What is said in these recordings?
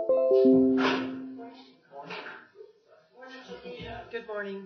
Good morning.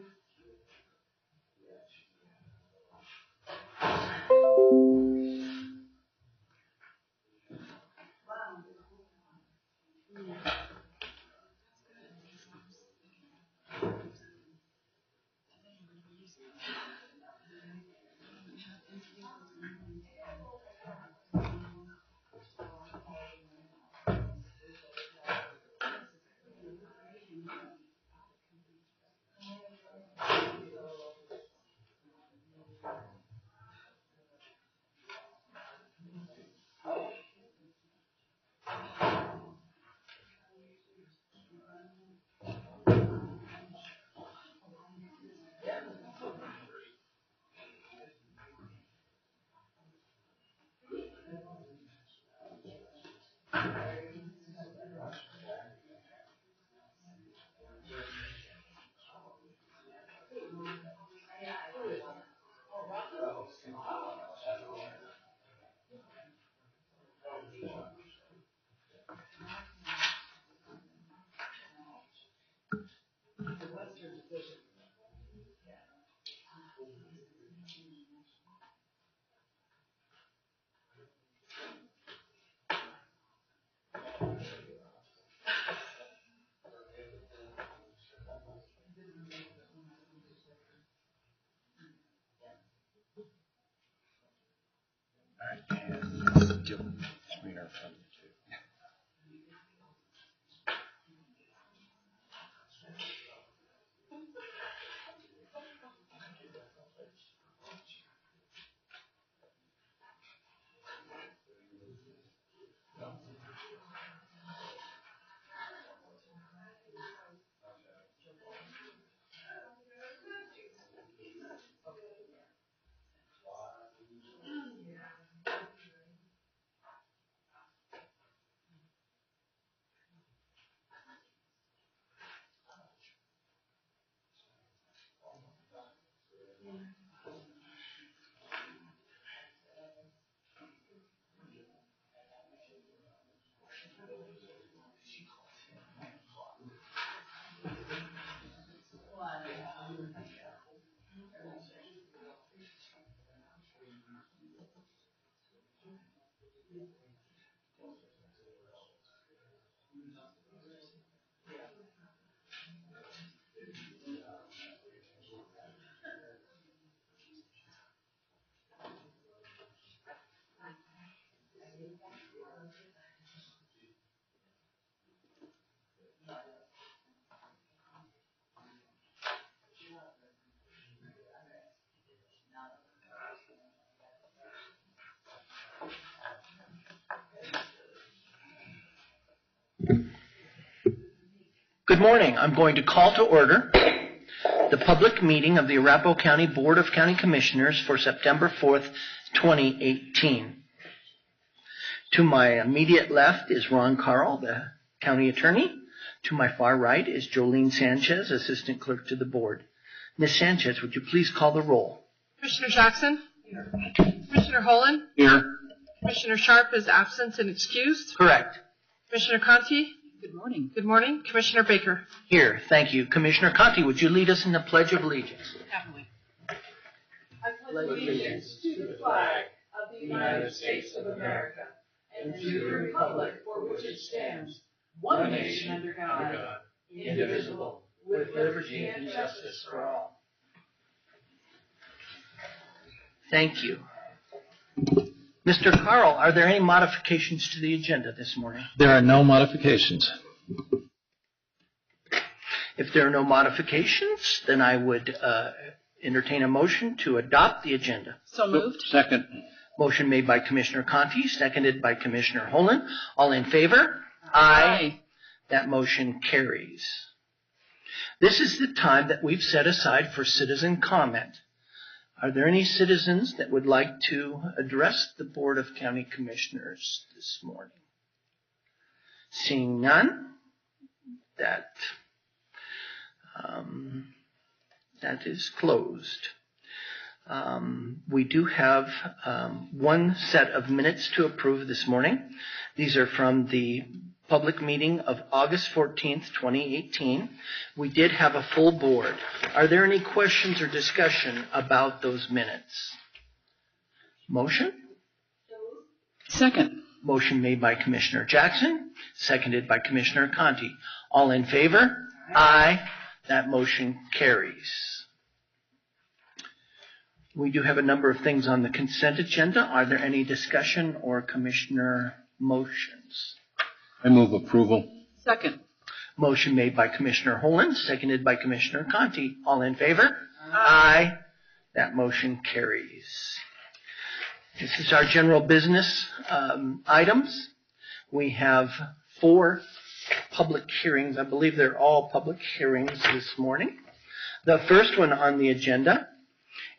Good morning. I'm going to call to order the public meeting of the Arapahoe County Board of County Commissioners for September 4th, 2018. To my immediate left is Ron Carl, the county attorney. To my far right is Jolene Sanchez, assistant clerk to the board. Ms. Sanchez, would you please call the roll? Commissioner Jackson? Here. Commissioner Holland? Here. Commissioner Sharp is absent and excused. Correct. Commissioner Conti? Good morning. Good morning. Commissioner Baker? Here. Thank you. Commissioner Conti, would you lead us in the Pledge of Allegiance? Happily. I pledge allegiance to the flag of the United States of America and to the republic for which it stands, one nation under God, indivisible, with liberty and justice for all. Thank you. Mr. Carl, are there any modifications to the agenda this morning? There are no modifications. If there are no modifications, then I would entertain a motion to adopt the agenda. So moved. Second. Motion made by Commissioner Conti, seconded by Commissioner Holland. All in favor? Aye. That motion carries. This is the time that we've set aside for citizen comment. Are there any citizens that would like to address the Board of County Commissioners this morning? Seeing none, that is closed. We do have one set of minutes to approve this morning. These are from the public meeting of August 14th, 2018. We did have a full board. Are there any questions or discussion about those minutes? Motion? Second. Motion made by Commissioner Jackson, seconded by Commissioner Conti. All in favor? Aye. That motion carries. We do have a number of things on the consent agenda. Are there any discussion or commissioner motions? I move approval. Second. Motion made by Commissioner Holland, seconded by Commissioner Conti. All in favor? Aye. That motion carries. This is our general business items. We have 4 public hearings. I believe they're all public hearings this morning. The first one on the agenda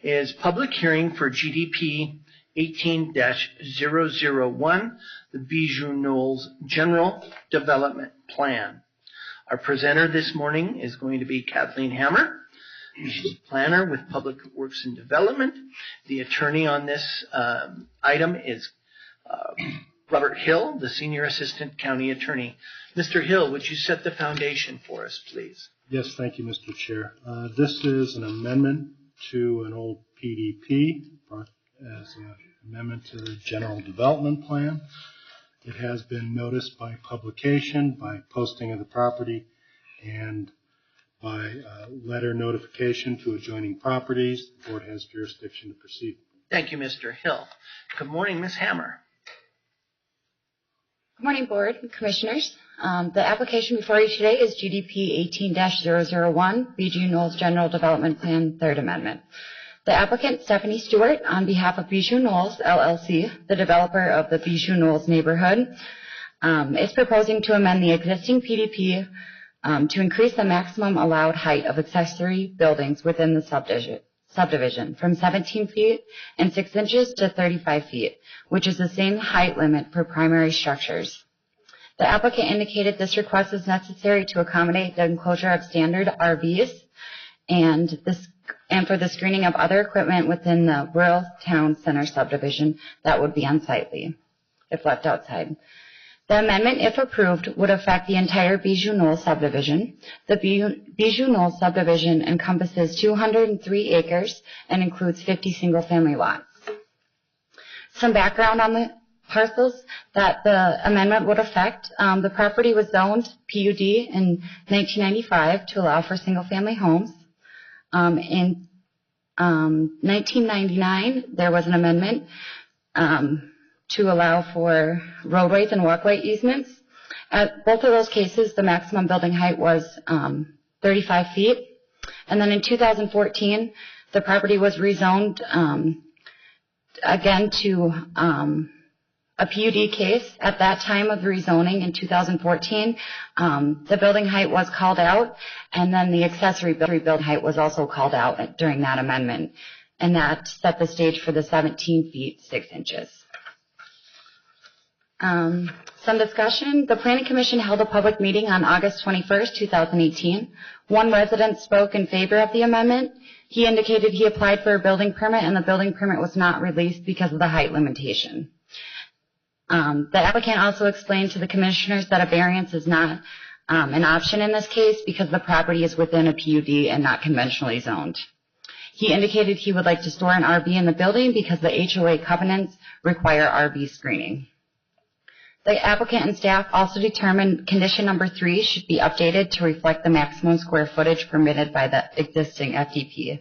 is public hearing for GDP 18-001, the Bijou Knolls General Development Plan. Our presenter this morning is going to be Kathleen Hammer. She's a planner with Public Works and Development. The attorney on this item is Robert Hill, the Senior Assistant County Attorney. Mr. Hill, would you set the foundation for us, please? Yes, thank you, Mr. Chair. This is an amendment to an old PDP as an amendment to the General Development Plan. It has been noticed by publication, by posting of the property, and by letter notification to adjoining properties. The board has jurisdiction to proceed. Thank you, Mr. Hill. Good morning, Ms. Hammer. Good morning, Board and Commissioners. The application before you today is GDP 18-001, Bijou Knolls General Development Plan, Third Amendment. The applicant, Stephanie Stewart, on behalf of Bijou Knolls, LLC, the developer of the Bijou Knolls neighborhood, is proposing to amend the existing PDP to increase the maximum allowed height of accessory buildings within the subdivision from 17 feet and 6 inches to 35 feet, which is the same height limit for primary structures. The applicant indicated this request is necessary to accommodate the enclosure of standard RVs and for the screening of other equipment within the Rural Town Center subdivision that would be unsightly if left outside. The amendment, if approved, would affect the entire Bijou Knolls subdivision. The Bijou Knolls subdivision encompasses 203 acres and includes 50 single-family lots. Some background on the parcels that the amendment would affect. The property was zoned PUD in 1995 to allow for single-family homes. In 1999, there was an amendment to allow for roadways and walkway easements. At both of those cases, the maximum building height was 35 feet. And then in 2014, the property was rezoned again to a PUD case. At that time of rezoning in 2014, the building height was called out, and then the accessory building height was also called out during that amendment. And that set the stage for the 17 feet, 6 inches. Some discussion. The Planning Commission held a public meeting on August 21st, 2018. One resident spoke in favor of the amendment. He indicated he applied for a building permit and the building permit was not released because of the height limitation. The applicant also explained to the commissioners that a variance is not an option in this case because the property is within a PUD and not conventionally zoned. He indicated he would like to store an RV in the building because the HOA covenants require RV screening. The applicant and staff also determined condition number 3 should be updated to reflect the maximum square footage permitted by the existing FDP.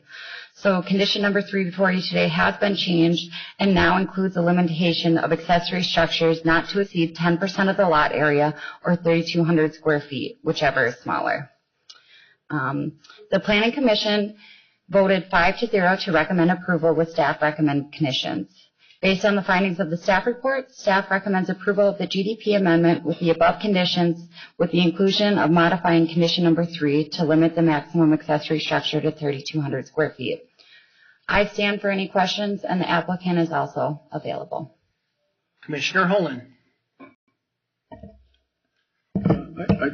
So condition number 3 before you today has been changed and now includes a limitation of accessory structures not to exceed 10% of the lot area or 3,200 square feet, whichever is smaller. The Planning Commission voted 5-0 to recommend approval with staff recommend conditions. Based on the findings of the staff report, staff recommends approval of the GDP amendment with the above conditions with the inclusion of modifying condition number 3 to limit the maximum accessory structure to 3,200 square feet. I stand for any questions, and the applicant is also available. Commissioner Holland.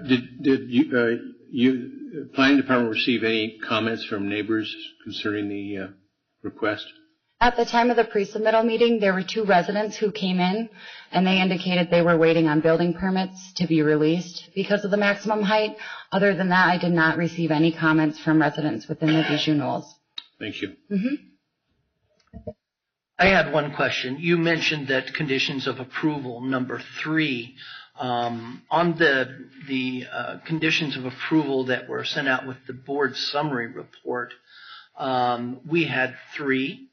Did you planning department receive any comments from neighbors concerning the request? At the time of the pre-submittal meeting, there were 2 residents who came in, and they indicated they were waiting on building permits to be released because of the maximum height. Other than that, I did not receive any comments from residents within the Bijou Knolls. Thank you. I had one question. You mentioned that conditions of approval, number 3, on the conditions of approval that were sent out with the board summary report, we had 3.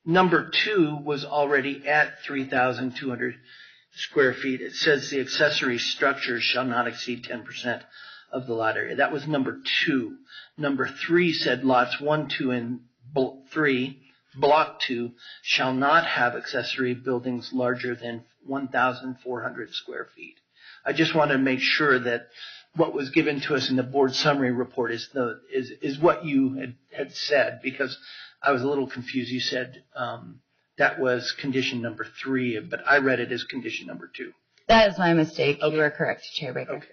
Number 2 was already at 3,200 square feet. It says the accessory structures shall not exceed 10% of the lot area. That was number 2. Number 3 said lots 1, 2, and 3, block 2, shall not have accessory buildings larger than 1,400 square feet. I just want to make sure that what was given to us in the board summary report is what you had said, because I was a little confused. You said that was condition number 3, but I read it as condition number 2. That is my mistake. Okay. You are correct, Chair Baker. Okay.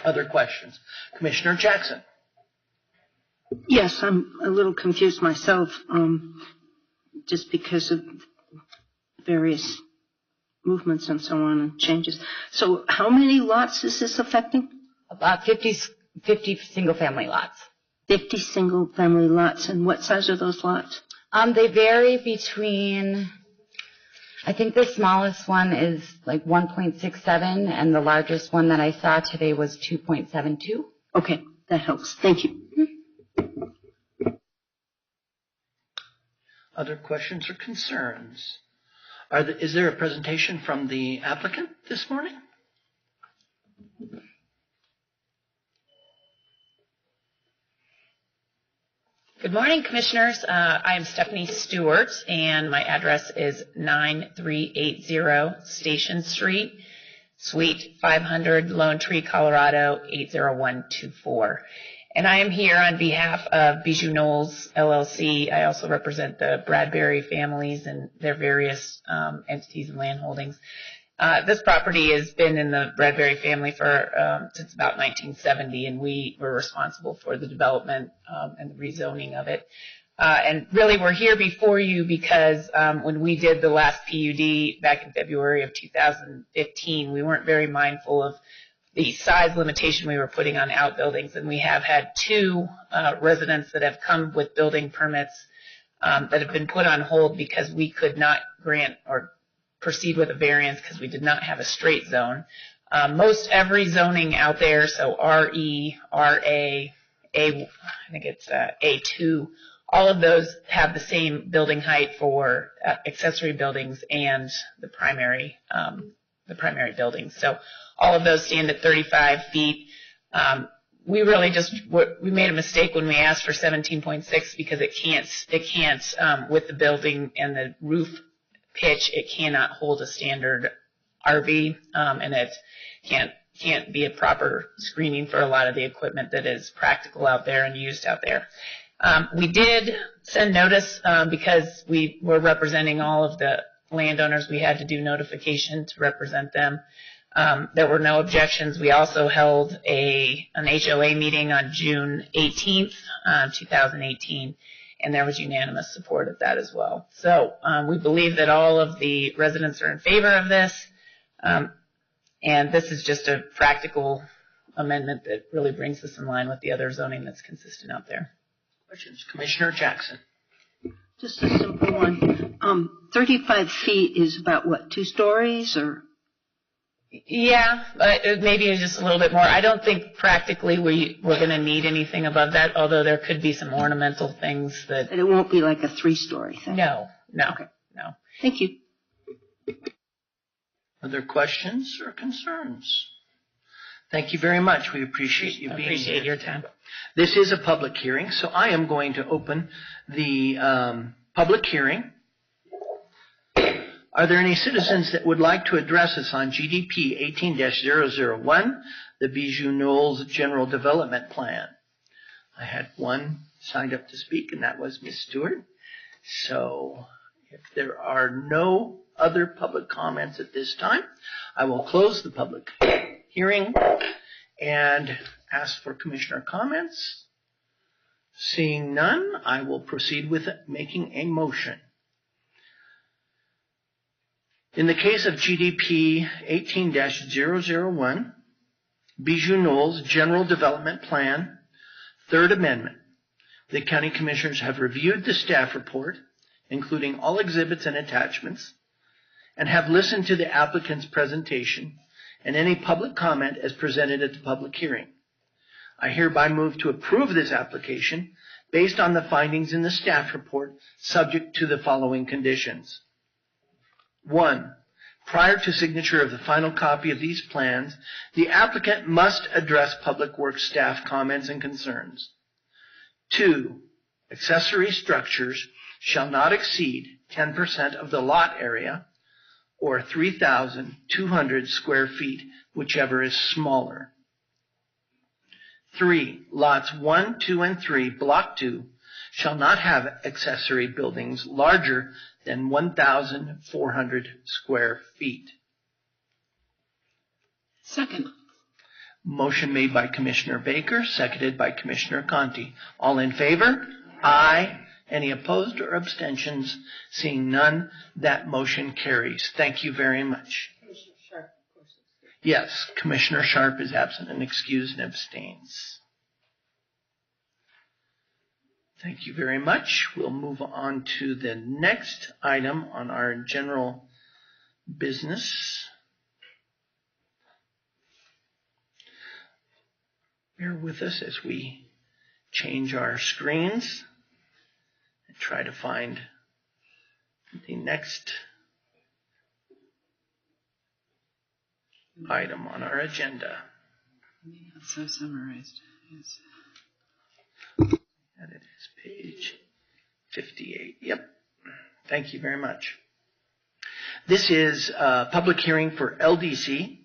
Other questions? Commissioner Jackson. Yes, I'm a little confused myself, just because of various movements and so on and changes. So how many lots is this affecting? About 50 single-family lots. 50 single-family lots. And what size are those lots? They vary between, I think the smallest one is like 1.67, and the largest one that I saw today was 2.72. Okay, that helps. Thank you. Other questions or concerns? Is there a presentation from the applicant this morning? Good morning, Commissioners. I am Stephanie Stewart, and my address is 9380 Station Street, Suite 500, Lone Tree, Colorado 80124. And I am here on behalf of Bijou Knolls, LLC. I also represent the Bradbury families and their various entities and land holdings. This property has been in the Bradbury family for since about 1970, and we were responsible for the development and the rezoning of it. And really, we're here before you because when we did the last PUD back in February of 2015, we weren't very mindful of the size limitation we were putting on outbuildings, and we have had 2 residents that have come with building permits that have been put on hold because we could not grant or proceed with a variance because we did not have a straight zone. Most every zoning out there, so RE, RA, I think it's A2, all of those have the same building height for accessory buildings and the primary buildings. So all of those stand at 35 feet. We really we made a mistake when we asked for 17.6 because it can't with the building and the roof pitch, it cannot hold a standard RV, and it can't be a proper screening for a lot of the equipment that is practical out there and used out there. We did send notice because we were representing all of the landowners. We had to do notification to represent them. There were no objections. We also held an HOA meeting on June 18th, 2018. And there was unanimous support of that as well. So we believe that all of the residents are in favor of this, and this is just a practical amendment that really brings us in line with the other zoning that's consistent out there. Questions? Commissioner Jackson. Just a simple one. 35 feet is about what, 2 stories or? Yeah, maybe just a little bit more. I don't think practically we're going to need anything above that, although there could be some ornamental things that. But it won't be like a 3-story thing. No. Okay. No. Thank you. Other questions or concerns? Thank you very much. We appreciate you being here. Appreciate your time. This is a public hearing, so I am going to open the public hearing. Are there any citizens that would like to address us on GDP 18-001, the Bijou Knolls General Development Plan? I had one signed up to speak, and that was Ms. Stewart. So if there are no other public comments at this time, I will close the public hearing and ask for commissioner comments. Seeing none, I will proceed with making a motion. In the case of GDP 18-001, Bijou Knowles General Development Plan, Third Amendment, the County Commissioners have reviewed the staff report, including all exhibits and attachments, and have listened to the applicant's presentation and any public comment as presented at the public hearing. I hereby move to approve this application based on the findings in the staff report, subject to the following conditions. 1. Prior to signature of the final copy of these plans, the applicant must address Public Works staff comments and concerns. 2. Accessory structures shall not exceed 10% of the lot area or 3,200 square feet, whichever is smaller. 3. Lots 1, 2, and 3, Block 2, shall not have accessory buildings larger than 1,400 square feet. Second. Motion made by Commissioner Baker, seconded by Commissioner Conti. All in favor? Aye. Any opposed or abstentions? Seeing none, that motion carries. Thank you very much. Commissioner Sharp, of course. Yes, Commissioner Sharp is absent and excused and abstains. Thank you very much. We'll move on to the next item on our general business. Bear with us as we change our screens and try to find the next item on our agenda. That's so summarized. Yes. And it is page 58. Yep. Thank you very much. This is a public hearing for LDC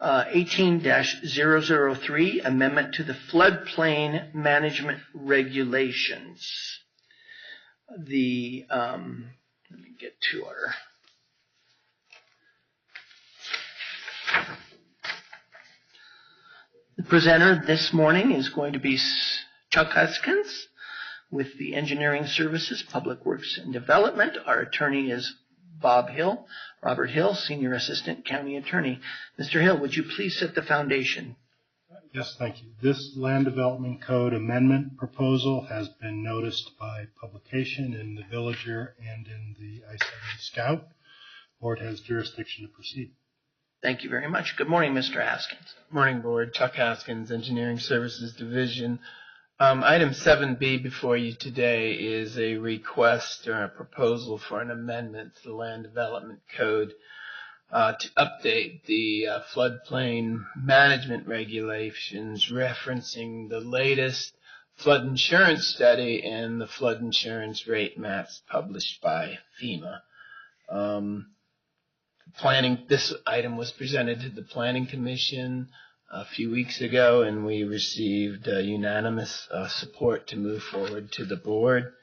18-003, Amendment to the Floodplain Management Regulations. Let me get to our... The presenter this morning is going to be Chuck Huskins with the Engineering Services, Public Works and Development. Our attorney is Robert Hill, Senior Assistant County Attorney. Mr. Hill, would you please set the foundation? Yes, thank you. This Land Development Code amendment proposal has been noticed by publication in the Villager and in the I-70 Scout. Board has jurisdiction to proceed. Thank you very much. Good morning, Mr. Haskins. Morning, Board. Chuck Haskins, Engineering Services Division. Item 7B before you today is a request or a proposal for an amendment to the Land Development Code to update the floodplain management regulations, referencing the latest flood insurance study and the flood insurance rate maps published by FEMA. This item was presented to the Planning Commission a few weeks ago, and we received unanimous support to move forward to the board.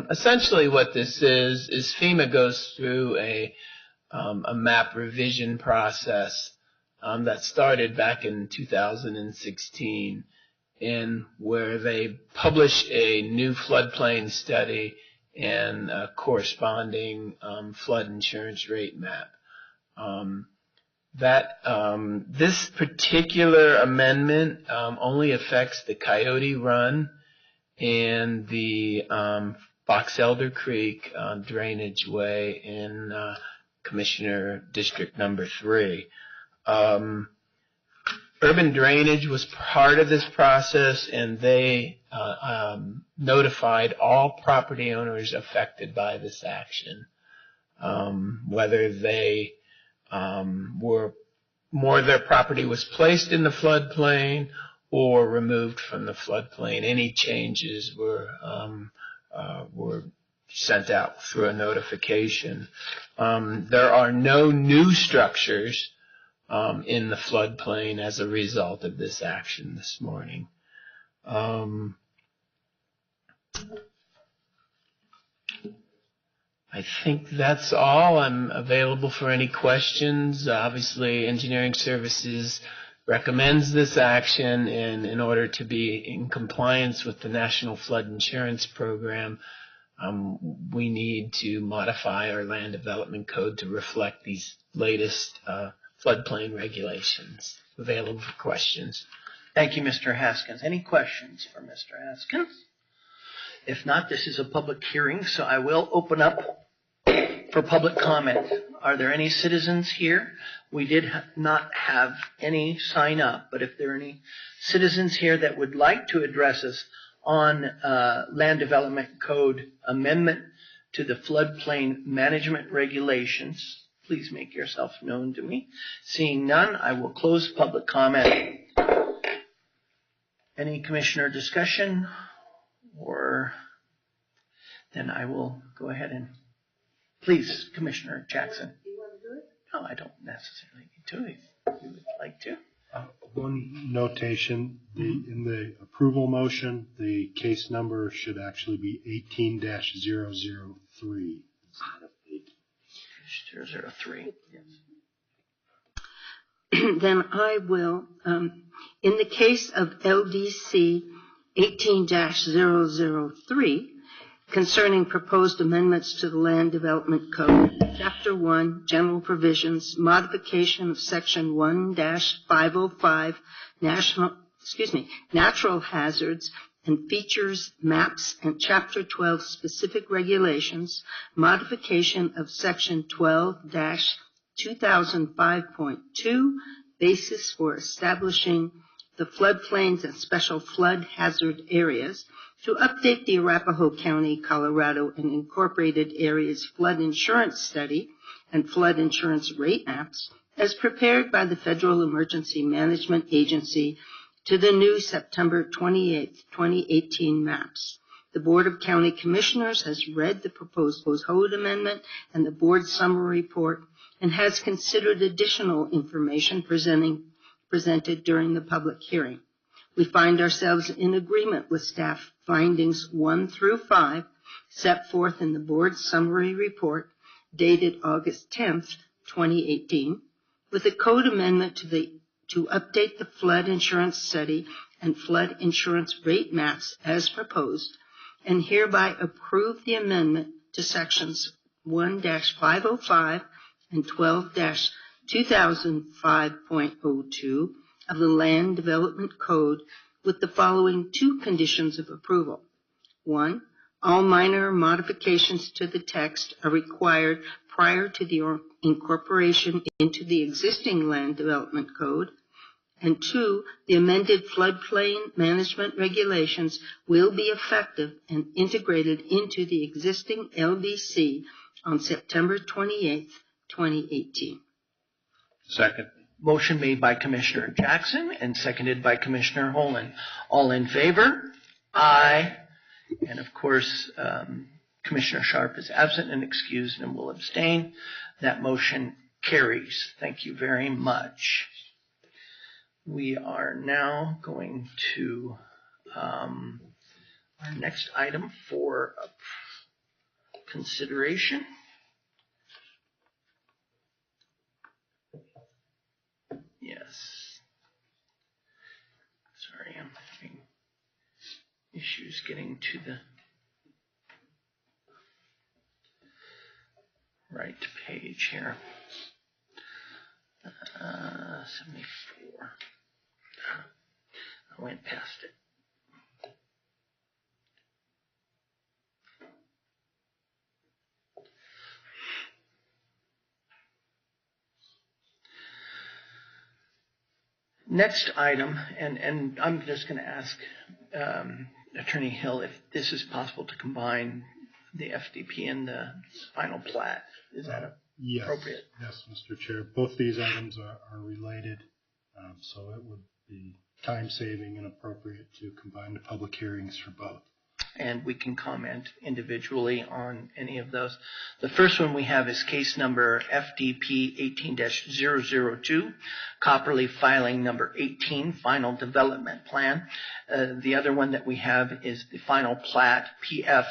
Essentially what this is FEMA goes through a map revision process that started back in 2016, in where they publish a new floodplain study and a corresponding flood insurance rate map. This particular amendment only affects the Coyote Run and the Box Elder Creek drainage way in Commissioner District Number 3. Urban Drainage was part of this process, and they notified all property owners affected by this action, whether they were more of their property was placed in the floodplain or removed from the floodplain. Any changes were sent out through a notification. There are no new structures in the floodplain as a result of this action this morning. I think that's all. I'm available for any questions. Obviously, Engineering Services recommends this action, and in order to be in compliance with the National Flood Insurance Program, we need to modify our land development code to reflect these latest floodplain regulations. Available for questions. Thank you, Mr. Haskins. Any questions for Mr. Haskins? If not, this is a public hearing, so I will open up for public comment. Are there any citizens here? We did not have any sign up, but if there are any citizens here that would like to address us on Land Development Code amendment to the floodplain management regulations, please make yourself known to me. Seeing none, I will close public comment. Any commissioner discussion? Or then I will go ahead and please, Commissioner Jackson. You want to do it? No, I don't necessarily need to. If you would like to. One notation, in the approval motion, the case number should actually be 18-003 instead of 8. 003. Yes. Then I will, in the case of LDC 18-003, concerning proposed amendments to the Land Development Code, Chapter 1, General Provisions, modification of Section 1-505, Natural Hazards and Features, Maps, and Chapter 12, Specific Regulations, modification of Section 12-2005.2, basis for establishing the floodplains and special flood hazard areas, to update the Arapahoe County, Colorado, and incorporated areas flood insurance study and flood insurance rate maps as prepared by the Federal Emergency Management Agency to the new September 28, 2018 maps. The Board of County Commissioners has read the proposed code amendment and the board summary report and has considered additional information presented during the public hearing. We find ourselves in agreement with staff findings 1 through 5 set forth in the board summary report dated August 10th, 2018, with a code amendment to update the flood insurance study and flood insurance rate maps as proposed, and hereby approve the amendment to sections 1-505 and 12-2005.02 of the Land Development Code with the following 2 conditions of approval. 1, all minor modifications to the text are required prior to the incorporation into the existing Land Development Code. And 2, the amended floodplain management regulations will be effective and integrated into the existing LDC on September 28th, 2018. Second. Motion made by Commissioner Jackson and seconded by Commissioner Holland. All in favor? Aye. And of course, Commissioner Sharp is absent and excused and will abstain. That motion carries. Thank you very much. We are now going to our next item for consideration. Yes. Sorry, I'm having issues getting to the right page here. 74. I went past it. Next item, and I'm just going to ask Attorney Hill if this is possible to combine the FDP and the final plat. Is that appropriate? Yes, Mr. Chair. Both these items are related, so it would be time-saving and appropriate to combine the public hearings for both. And we can comment individually on any of those. The first one we have is case number FDP 18-002, Copperleaf filing number 18, final development plan. The other one that we have is the final plat, PF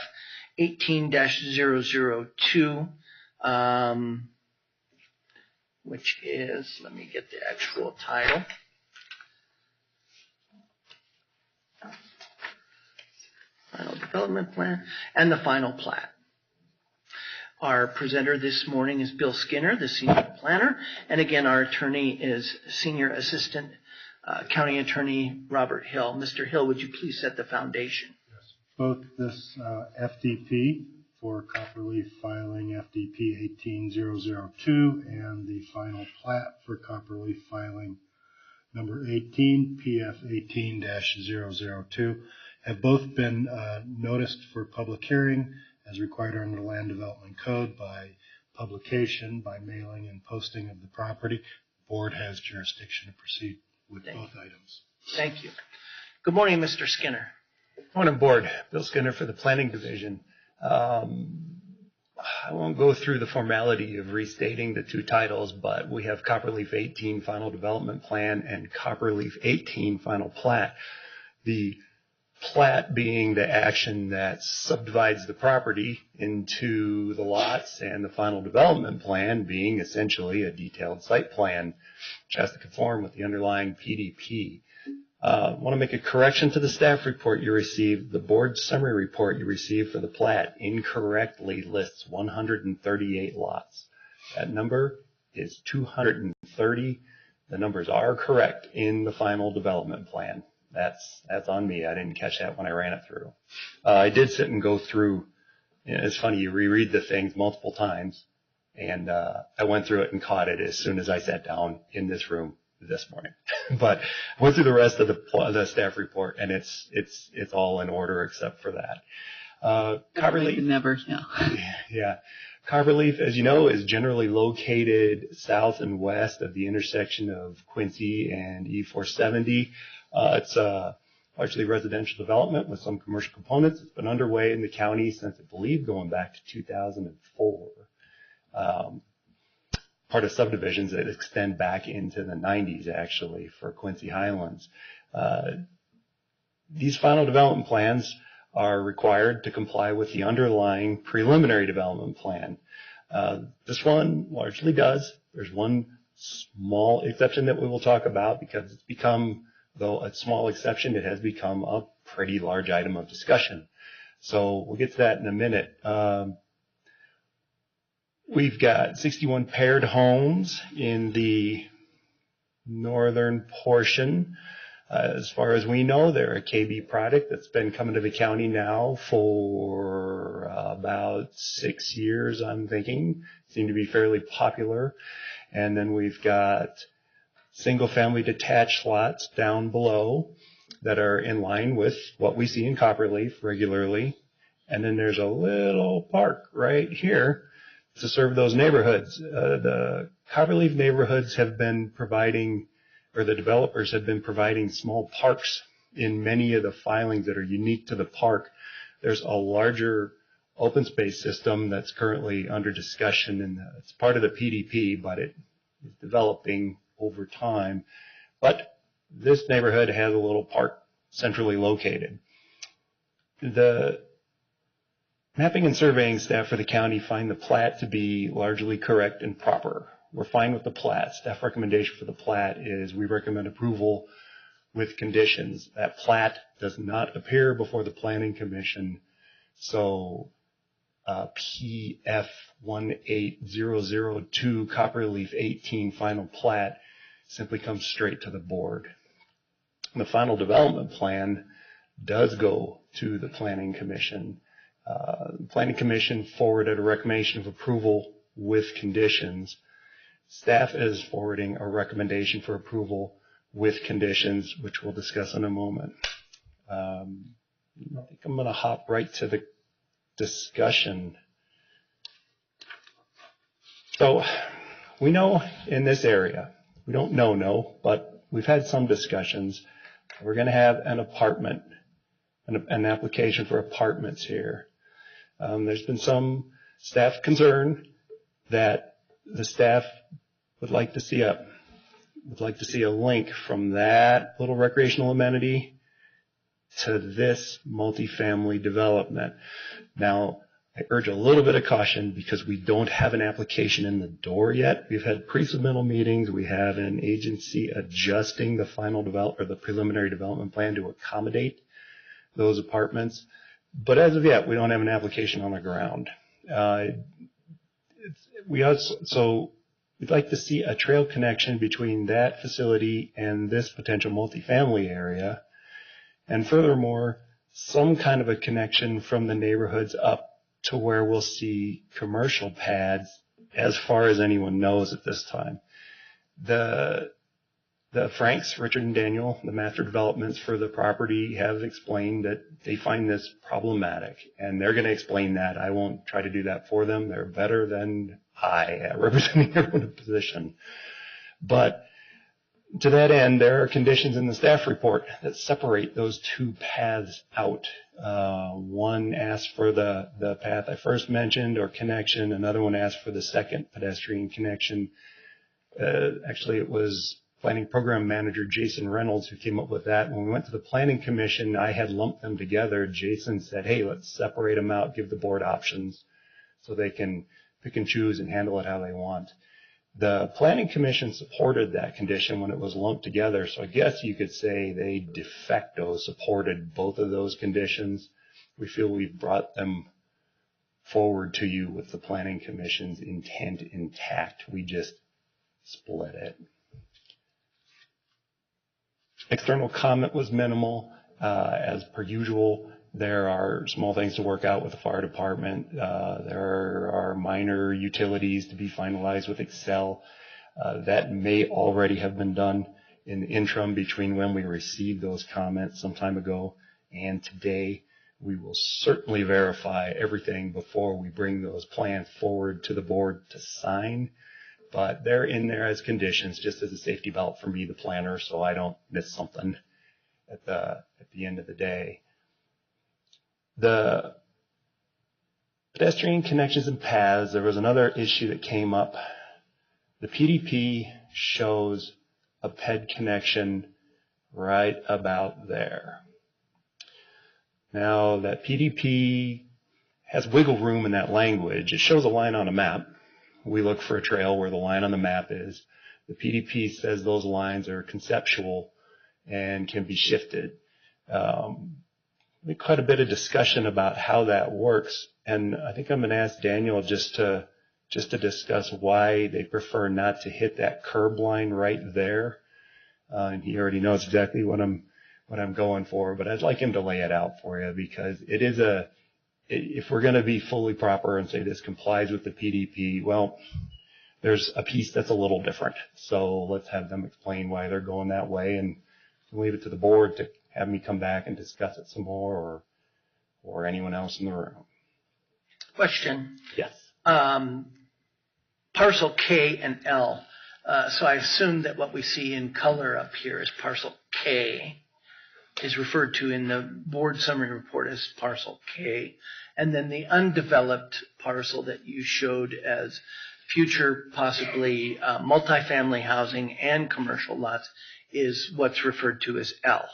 18-002, which is, let me get the actual title. Development Plan, and the final plat. Our presenter this morning is Bill Skinner, the senior planner, and again, our attorney is Senior Assistant County Attorney Robert Hill. Mr. Hill, would you please set the foundation? Yes. Both this FDP for Copperleaf filing FDP 18002 and the final plat for Copperleaf filing number 18, PF 18-002, have both been noticed for public hearing as required under the Land Development Code by publication, by mailing and posting of the property. The board has jurisdiction to proceed with both items. Thank you. Good morning, Mr. Skinner. Morning, Board. Bill Skinner for the Planning Division. I won't go through the formality of restating the two titles, but we have Copperleaf 18 Final Development Plan and Copperleaf 18 Final Plat. The plat being the action that subdivides the property into the lots, and the final development plan being essentially a detailed site plan which has to conform with the underlying PDP. I want to make a correction to the staff report you received. The board summary report you received for the plat incorrectly lists 138 lots. That number is 230. The numbers are correct in the final development plan. That's on me. I didn't catch that when I ran it through. I did sit and go through. It's funny, you reread the things multiple times, and I went through it and caught it as soon as I sat down in this room this morning. But went through the rest of the staff report, and it's all in order except for that. Copperleaf, never, yeah. Copperleaf, as you know, is generally located south and west of the intersection of Quincy and E470. It's a largely residential development with some commercial components. It's been underway in the county since, I believe, going back to 2004. Part of subdivisions that extend back into the 90s, actually, for Quincy Highlands. These final development plans are required to comply with the underlying preliminary development plan. This one largely does. There's one small exception that we will talk about because it's become, though a small exception, it has become a pretty large item of discussion. So we'll get to that in a minute. We've got 61 paired homes in the northern portion. As far as we know, they're a KB product that's been coming to the county now for about 6 years, I'm thinking. Seem to be fairly popular. And then we've got single-family detached lots down below that are in line with what we see in Copperleaf regularly. And then there's a little park right here to serve those neighborhoods. The Copperleaf neighborhoods have been providing, or the developers have been providing small parks in many of the filings that are unique to the park. There's a larger open space system that's currently under discussion, and it's part of the PDP, but it is developing over time. But this neighborhood has a little park centrally located. The mapping and surveying staff for the county find the plat to be largely correct and proper. We're fine with the plat. Staff recommendation for the plat is we recommend approval with conditions. That plat does not appear before the Planning Commission, so PF 18002 Copperleaf 18 final plat simply comes straight to the board. The final development plan does go to the Planning Commission. The Planning Commission forwarded a recommendation of approval with conditions. Staff is forwarding a recommendation for approval with conditions, which we'll discuss in a moment. I think I'm going to hop right to the discussion. So we know in this area, we don't know, but we've had some discussions. We're going to have an apartment, an application for apartments here. There's been some staff concern that the staff would like to see a link from that little recreational amenity to this multifamily development. Now, I urge a little bit of caution because we don't have an application in the door yet. We've had pre-submittal meetings. We have an agency adjusting the final the preliminary development plan to accommodate those apartments. But as of yet, we don't have an application on the ground. So we'd like to see a trail connection between that facility and this potential multifamily area. And furthermore, some kind of a connection from the neighborhoods up to where we'll see commercial pads as far as anyone knows at this time. The Franks, Richard and Daniel, the master developments for the property, have explained that they find this problematic, and they're going to explain that. I won't try to do that for them. They're better than I at representing everyone in position. But to that end, there are conditions in the staff report that separate those two paths out. One asks for the path I first mentioned or connection. Another one asks for the second pedestrian connection. Actually, it was Planning Program Manager Jason Reynolds who came up with that. When we went to the Planning Commission, I had lumped them together. Jason said, hey, let's separate them out, give the board options so they can pick and choose and handle it how they want. The Planning Commission supported that condition when it was lumped together, so I guess you could say they de facto supported both of those conditions. We feel we've brought them forward to you with the Planning Commission's intent intact. We just split it. External comment was minimal. As per usual, there are small things to work out with the fire department. There are minor utilities to be finalized with Excel. That may already have been done in the interim between when we received those comments some time ago and today. We will certainly verify everything before we bring those plans forward to the board to sign. But they're in there as conditions, just as a safety belt for me, the planner, so I don't miss something at the end of the day. The pedestrian connections and paths, there was another issue that came up. The PDP shows a PED connection right about there. Now, that PDP has wiggle room in that language. It shows a line on a map. We look for a trail where the line on the map is. The PDP says those lines are conceptual and can be shifted. We quite a bit of discussion about how that works, and I think I'm going to ask Daniel just to discuss why they prefer not to hit that curb line right there. And he already knows exactly what I'm going for, but I'd like him to lay it out for you, because it is if we're going to be fully proper and say this complies with the PDP, well, there's a piece that's a little different. So let's have them explain why they're going that way, and leave it to the board to have me come back and discuss it some more, or anyone else in the room. Question. Yes. Parcel K and L. So I assume that what we see in color up here is parcel K, is referred to in the board summary report as parcel K. And then the undeveloped parcel that you showed as future possibly multifamily housing and commercial lots is what's referred to as L.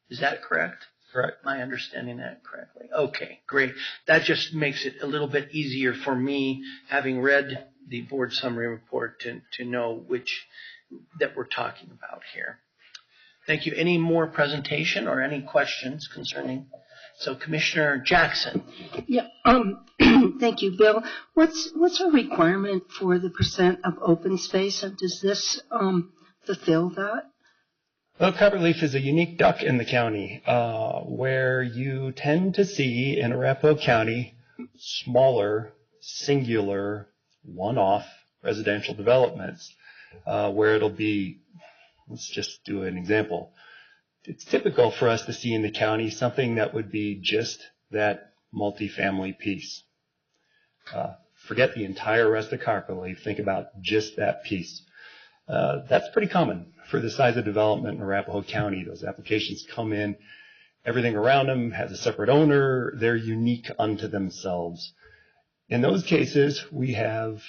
Is that correct? Correct. Am I understanding that correctly? Okay, great. That just makes it a little bit easier for me, having read the board summary report, to know which that we're talking about here. Thank you. Any more presentation or any questions concerning? So Commissioner Jackson. Yeah. Thank you, Bill. What's a requirement for the % of open space, and does this fulfill that? Well, copperleaf is a unique duck in the county, where you tend to see in Arapahoe County smaller, singular, one-off residential developments, where it'll be, let's just do an example. It's typical for us to see in the county something that would be just that multifamily piece. Forget the entire rest of copperleaf. Think about just that piece. That's pretty common for the size of development in Arapahoe County. Those applications come in, everything around them has a separate owner, they're unique unto themselves. In those cases, we have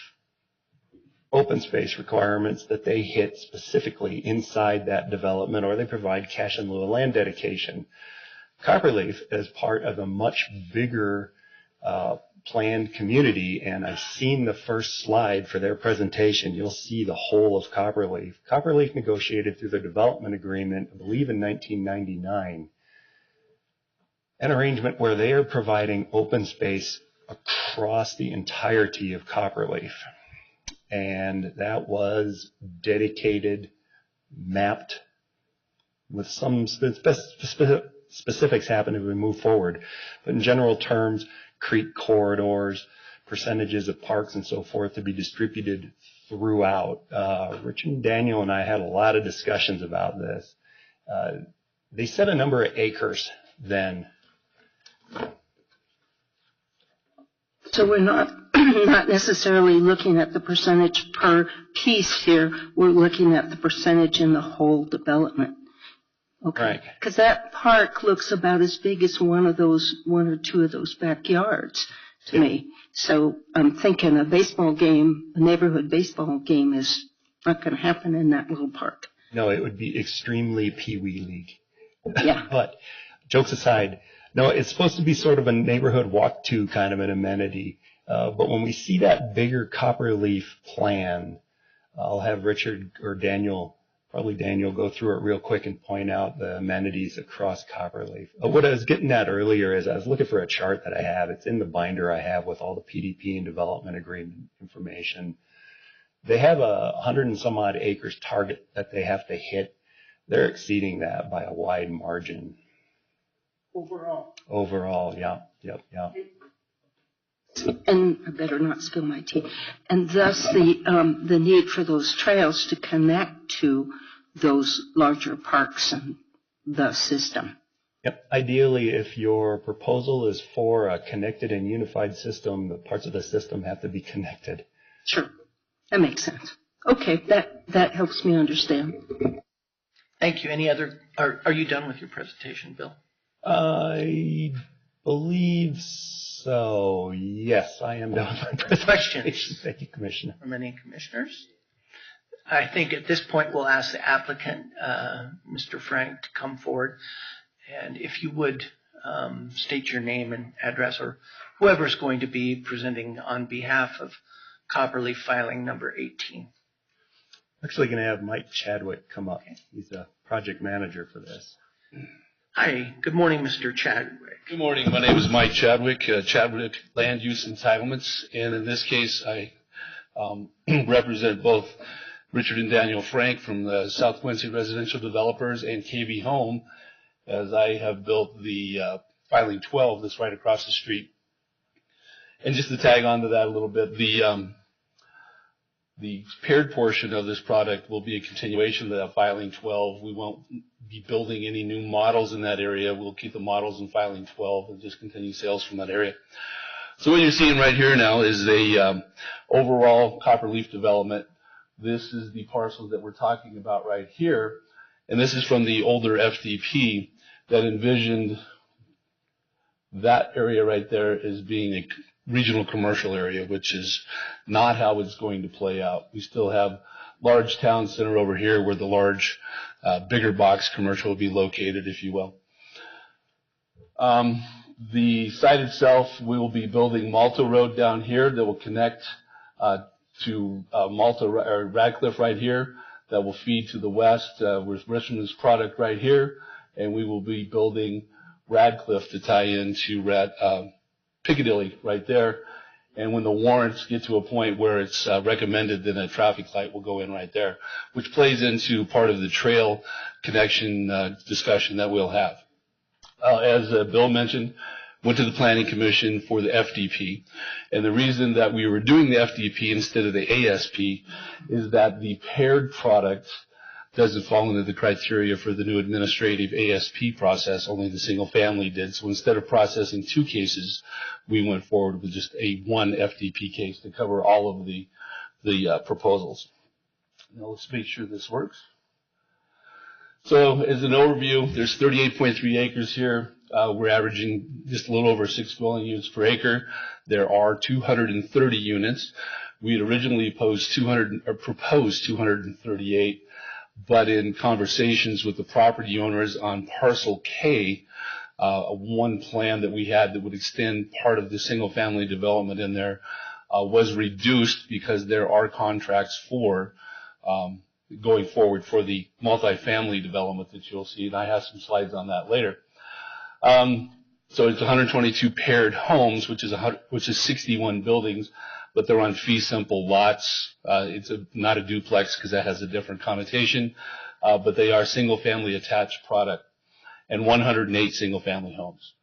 open space requirements that they hit specifically inside that development, or they provide cash in lieu of land dedication. Copperleaf, as part of a much bigger planned community, and I've seen the first slide for their presentation, you'll see the whole of Copperleaf. Copperleaf negotiated through their development agreement, I believe in 1999, an arrangement where they are providing open space across the entirety of Copperleaf. And that was dedicated, mapped, with some specifics happen as we move forward. But in general terms, creek corridors, percentages of parks and so forth to be distributed throughout. Richard and Daniel and I had a lot of discussions about this. They set a number of acres then. So we're not not necessarily looking at the percentage per piece here. We're looking at the percentage in the whole development. Okay. Right. Because that park looks about as big as one or two of those backyards to me. So I'm thinking a neighborhood baseball game is not going to happen in that little park. No, it would be extremely Pee-wee League. Yeah. But jokes aside, no, it's supposed to be sort of a neighborhood walk-to kind of an amenity. But when we see that bigger Copperleaf plan, I'll have Richard or Daniel, probably Daniel, go through it real quick and point out the amenities across Copperleaf. What I was getting at earlier is I was looking for a chart that I have. It's in the binder I have with all the PDP and development agreement information. They have 100 and some odd acres target that they have to hit. They're exceeding that by a wide margin. Overall, yeah. And I better not spill my tea. And thus the need for those trails to connect to those larger parks and the system. Yep. Ideally, if your proposal is for a connected and unified system, the parts of the system have to be connected. Sure. That makes sense. Okay, that helps me understand. Thank you. Any other, are you done with your presentation, Bill? I believe so. Yes, I am done with my presentation. Questions? Thank you, Commissioner. From any commissioners? I think at this point we'll ask the applicant, Mr. Frank, to come forward. And if you would state your name and address, or whoever's going to be presenting on behalf of Copperleaf filing number 18. I'm actually going to have Mike Chadwick come up. He's a project manager for this. Hi, good morning, Mr. Chadwick. Good morning. My name is Mike Chadwick, Chadwick Land Use Entitlements, and in this case, I represent both Richard and Daniel Frank from the South Quincy Residential Developers and KB Home, as I have built the filing 12 that's right across the street. And just to tag on to that a little bit, the paired portion of this product will be a continuation of that filing 12. We won't be building any new models in that area. We'll keep the models in filing 12 and just continue sales from that area. So what you're seeing right here now is a overall Copperleaf development. This is the parcel that we're talking about right here. And this is from the older FDP that envisioned that area right there as being a regional commercial area, which is not how it's going to play out. We still have large town center over here where the large, bigger box commercial will be located, if you will. The site itself, we will be building Malta Road down here that will connect to Radcliffe right here, that will feed to the west with Richmond's product right here, and we will be building Radcliffe to tie into Piccadilly right there. And when the warrants get to a point where it's recommended, then a traffic light will go in right there, which plays into part of the trail connection discussion that we'll have. As Bill mentioned, went to the Planning Commission for the FDP. And the reason that we were doing the FDP instead of the ASP is that the paired product doesn't fall into the criteria for the new administrative ASP process. Only the single family did. So instead of processing two cases, we went forward with just one FDP case to cover all of the proposals. Now let's make sure this works. So as an overview, there's 38.3 acres here. We're averaging just a little over 6 dwelling units per acre. There are 230 units. We had originally proposed 238. But in conversations with the property owners on Parcel K, one plan that we had that would extend part of the single-family development in there was reduced because there are contracts for going forward for the multifamily development that you'll see, and I have some slides on that later. So it's 122 paired homes, which is 61 buildings, but they're on fee simple lots. It's not a duplex because that has a different connotation, but they are single family attached product, and 108 single family homes.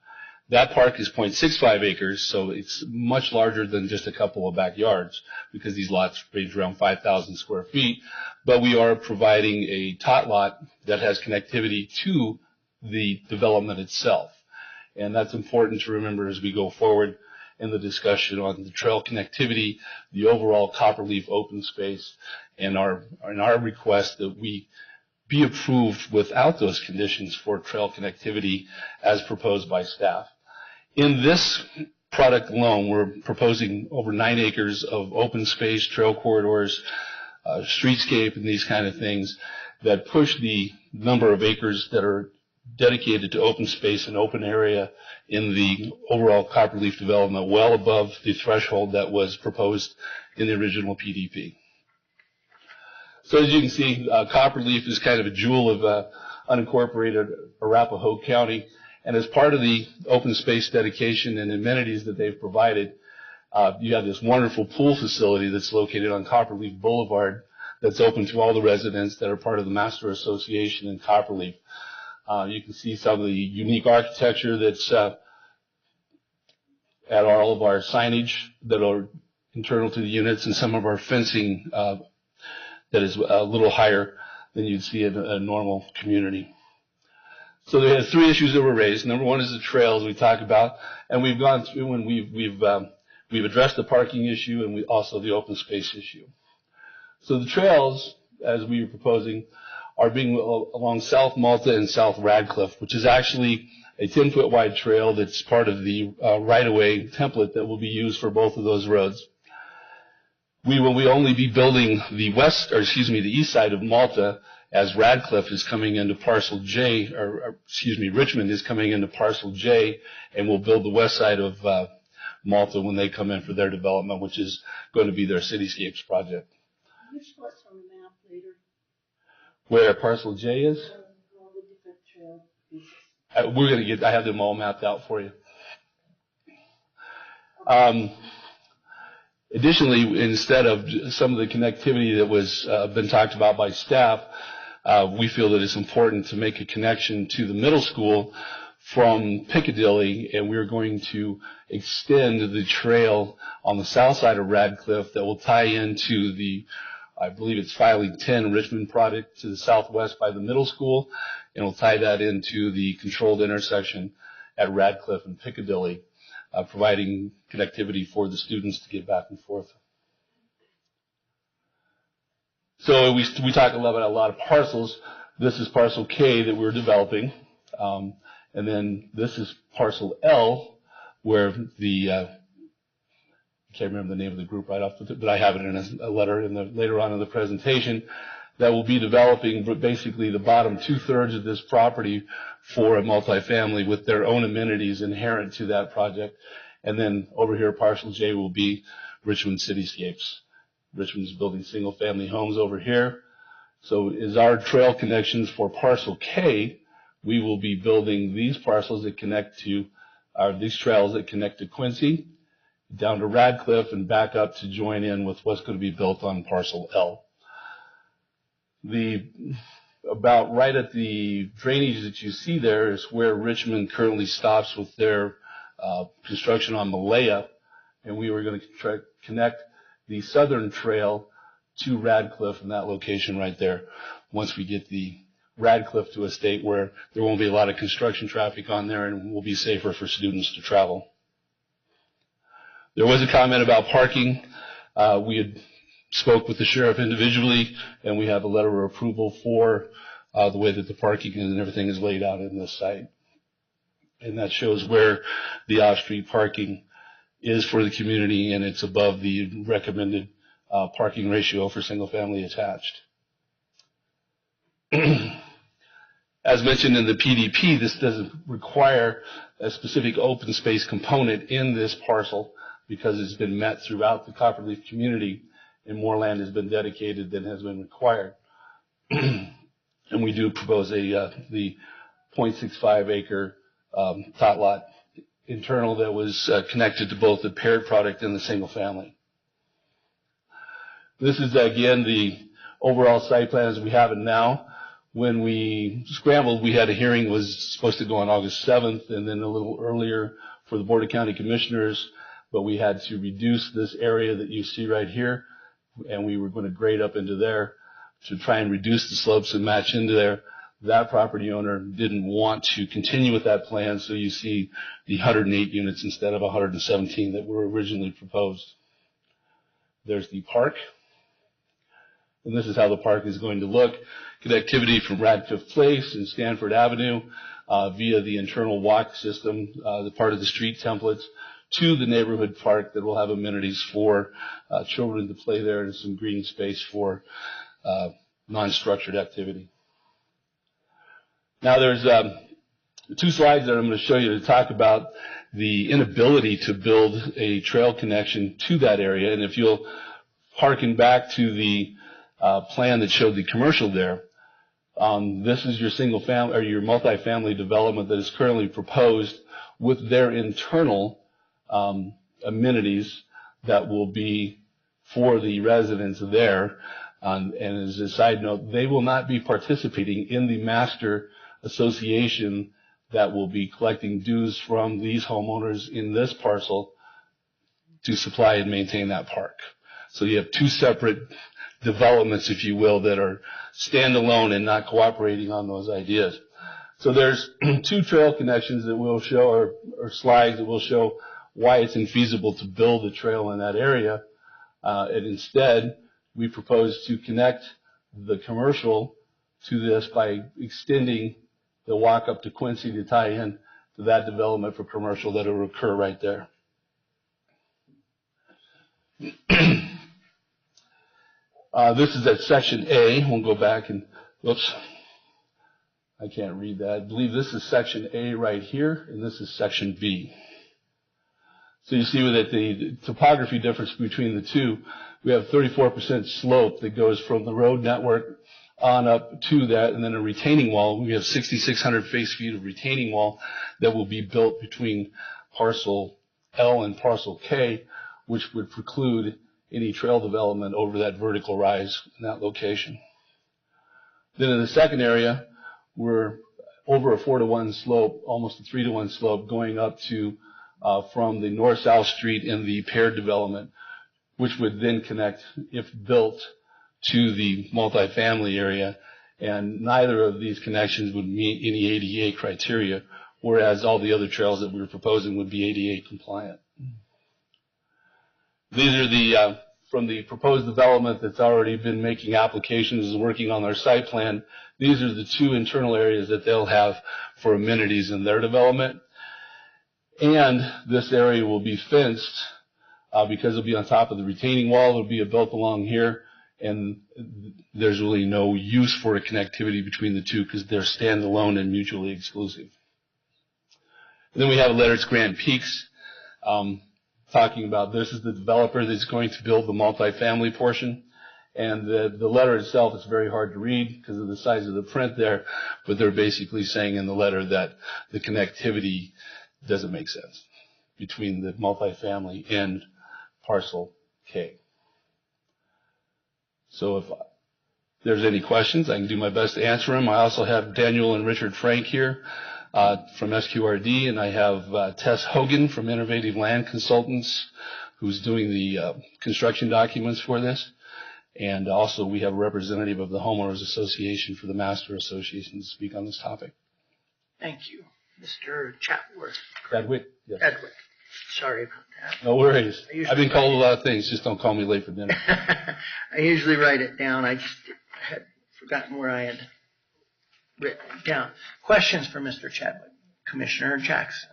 That park is 0.65 acres, so it's much larger than just a couple of backyards because these lots range around 5,000 square feet. But we are providing a tot lot that has connectivity to the development itself. And that's important to remember as we go forward in the discussion on the trail connectivity, the overall Copperleaf open space, and our request that we be approved without those conditions for trail connectivity as proposed by staff. In this product alone, we're proposing over 9 acres of open space, trail corridors, streetscape, and these kind of things that push the number of acres that are dedicated to open space and open area in the overall Copperleaf development well above the threshold that was proposed in the original PDP. So as you can see, Copperleaf is kind of a jewel of unincorporated Arapahoe County. And as part of the open space dedication and amenities that they've provided, you have this wonderful pool facility that's located on Copperleaf Boulevard that's open to all the residents that are part of the Master Association in Copperleaf. You can see some of the unique architecture that's at all of our signage that are internal to the units and some of our fencing that is a little higher than you'd see in a normal community. So there are 3 issues that were raised. Number 1 is the trails we talked about, and we've gone through and we've addressed the parking issue and also the open space issue. So the trails, as we were proposing, are being along South Malta and South Radcliffe, which is actually a 10-foot wide trail that's part of the right-of-way template that will be used for both of those roads. We will only be building the east side of Malta, as Radcliffe is coming into parcel J, Richmond is coming into parcel J, and we'll build the west side of Malta when they come in for their development, which is going to be their Cityscapes project. Can you show us on the map later? Where parcel J is? All the different trail pieces. I have them all mapped out for you. Additionally, instead of some of the connectivity that was been talked about by staff, we feel that it's important to make a connection to the middle school from Piccadilly, and we're going to extend the trail on the south side of Radcliffe that will tie into the, I believe it's filing 10 Richmond product to the southwest by the middle school, and we'll tie that into the controlled intersection at Radcliffe and Piccadilly, providing connectivity for the students to get back and forth. So we talk a lot of parcels. This is parcel K that we're developing. And then this is parcel L, where I can't remember the name of the group right off, but I have it in a letter later on in the presentation, that will be developing basically the bottom 2/3 of this property for a multifamily with their own amenities inherent to that project. And then over here, parcel J will be Richmond Cityscapes. Richmond's building single family homes over here. So as our trail connections for parcel K, we will be building these parcels that connect to, these trails that connect to Quincy, down to Radcliffe, and back up to join in with what's going to be built on parcel L. About right at the drainage that you see there is where Richmond currently stops with their construction on Malaya, and we were going to try to connect the southern trail to Radcliffe in that location right there once we get the Radcliffe to a state where there won't be a lot of construction traffic on there and will be safer for students to travel. There was a comment about parking. We had spoke with the sheriff individually, and we have a letter of approval for the way that the parking and everything is laid out in this site. And that shows where the off-street parking is for the community, and it's above the recommended parking ratio for single-family attached. As mentioned in the PDP, this doesn't require a specific open space component in this parcel because it's been met throughout the Copperleaf community, and more land has been dedicated than has been required. And we do propose the 0.65 acre tot lot internal that was connected to both the paired product and the single family. This is again the overall site plan as we have it now. When we scrambled, we had a hearing was supposed to go on August 7th and then a little earlier for the Board of County Commissioners, but we had to reduce this area that you see right here, and we were going to grade up into there to try and reduce the slopes and match into there. That property owner didn't want to continue with that plan, so you see the 108 units instead of 117 that were originally proposed. There's the park, and this is how the park is going to look. Connectivity from Radcliffe Place and Stanford Avenue via the internal walk system, the part of the street templates, to the neighborhood park that will have amenities for children to play there and some green space for non-structured activity. Now there's 2 slides that I'm going to show you to talk about the inability to build a trail connection to that area. And if you'll harken back to the plan that showed the commercial there, this is your single family or your multifamily development that is currently proposed with their internal amenities that will be for the residents there. And as a side note, they will not be participating in the master association that will be collecting dues from these homeowners in this parcel to supply and maintain that park. So you have 2 separate developments, if you will, that are standalone and not cooperating on those ideas. So there's 2 trail connections that we'll show, or slides that will show why it's infeasible to build a trail in that area. And instead, we propose to connect the commercial to this by extending the walk up to Quincy to tie in to that development for commercial that will occur right there. This is at section A. We'll go back and, whoops, I can't read that. I believe this is section A right here, and this is section B. So you see that the topography difference between the two, we have 34% slope that goes from the road network on up to that, and then a retaining wall. We have 6,600 face feet of retaining wall that will be built between parcel L and parcel K, which would preclude any trail development over that vertical rise in that location. Then in the second area, we're over a 4-to-1 slope, almost a 3-to-1 slope, going up to from the north-south street in the paired development, which would then connect, if built, to the multifamily area. And neither of these connections would meet any ADA criteria, whereas all the other trails that we were proposing would be ADA compliant. These are the from the proposed development that's already been making applications and working on their site plan. These are the 2 internal areas that they'll have for amenities in their development. And this area will be fenced because it'll be on top of the retaining wall. It'll be built along here, and there's really no use for a connectivity between the 2 because they're standalone and mutually exclusive. And then we have Leonard's Grand Peaks. Talking about this is the developer that's going to build the multifamily portion. And the letter itself is very hard to read because of the size of the print there, but they're basically saying in the letter that the connectivity doesn't make sense between the multifamily and parcel K. So if there's any questions, I can do my best to answer them. I also have Daniel and Richard Frank here from SQRD, and I have Tess Hogan from Innovative Land Consultants, who's doing the construction documents for this. And also we have a representative of the Homeowners Association for the Master Association to speak on this topic. Thank you. Mr. Chatworth. Chadwick? Yes. Chadwick. Sorry about that. No worries. I've been called a lot of things. Just don't call me late for dinner. I usually write it down. I just had forgotten where I had written it down. Questions for Mr. Chadwick? Commissioner Jackson.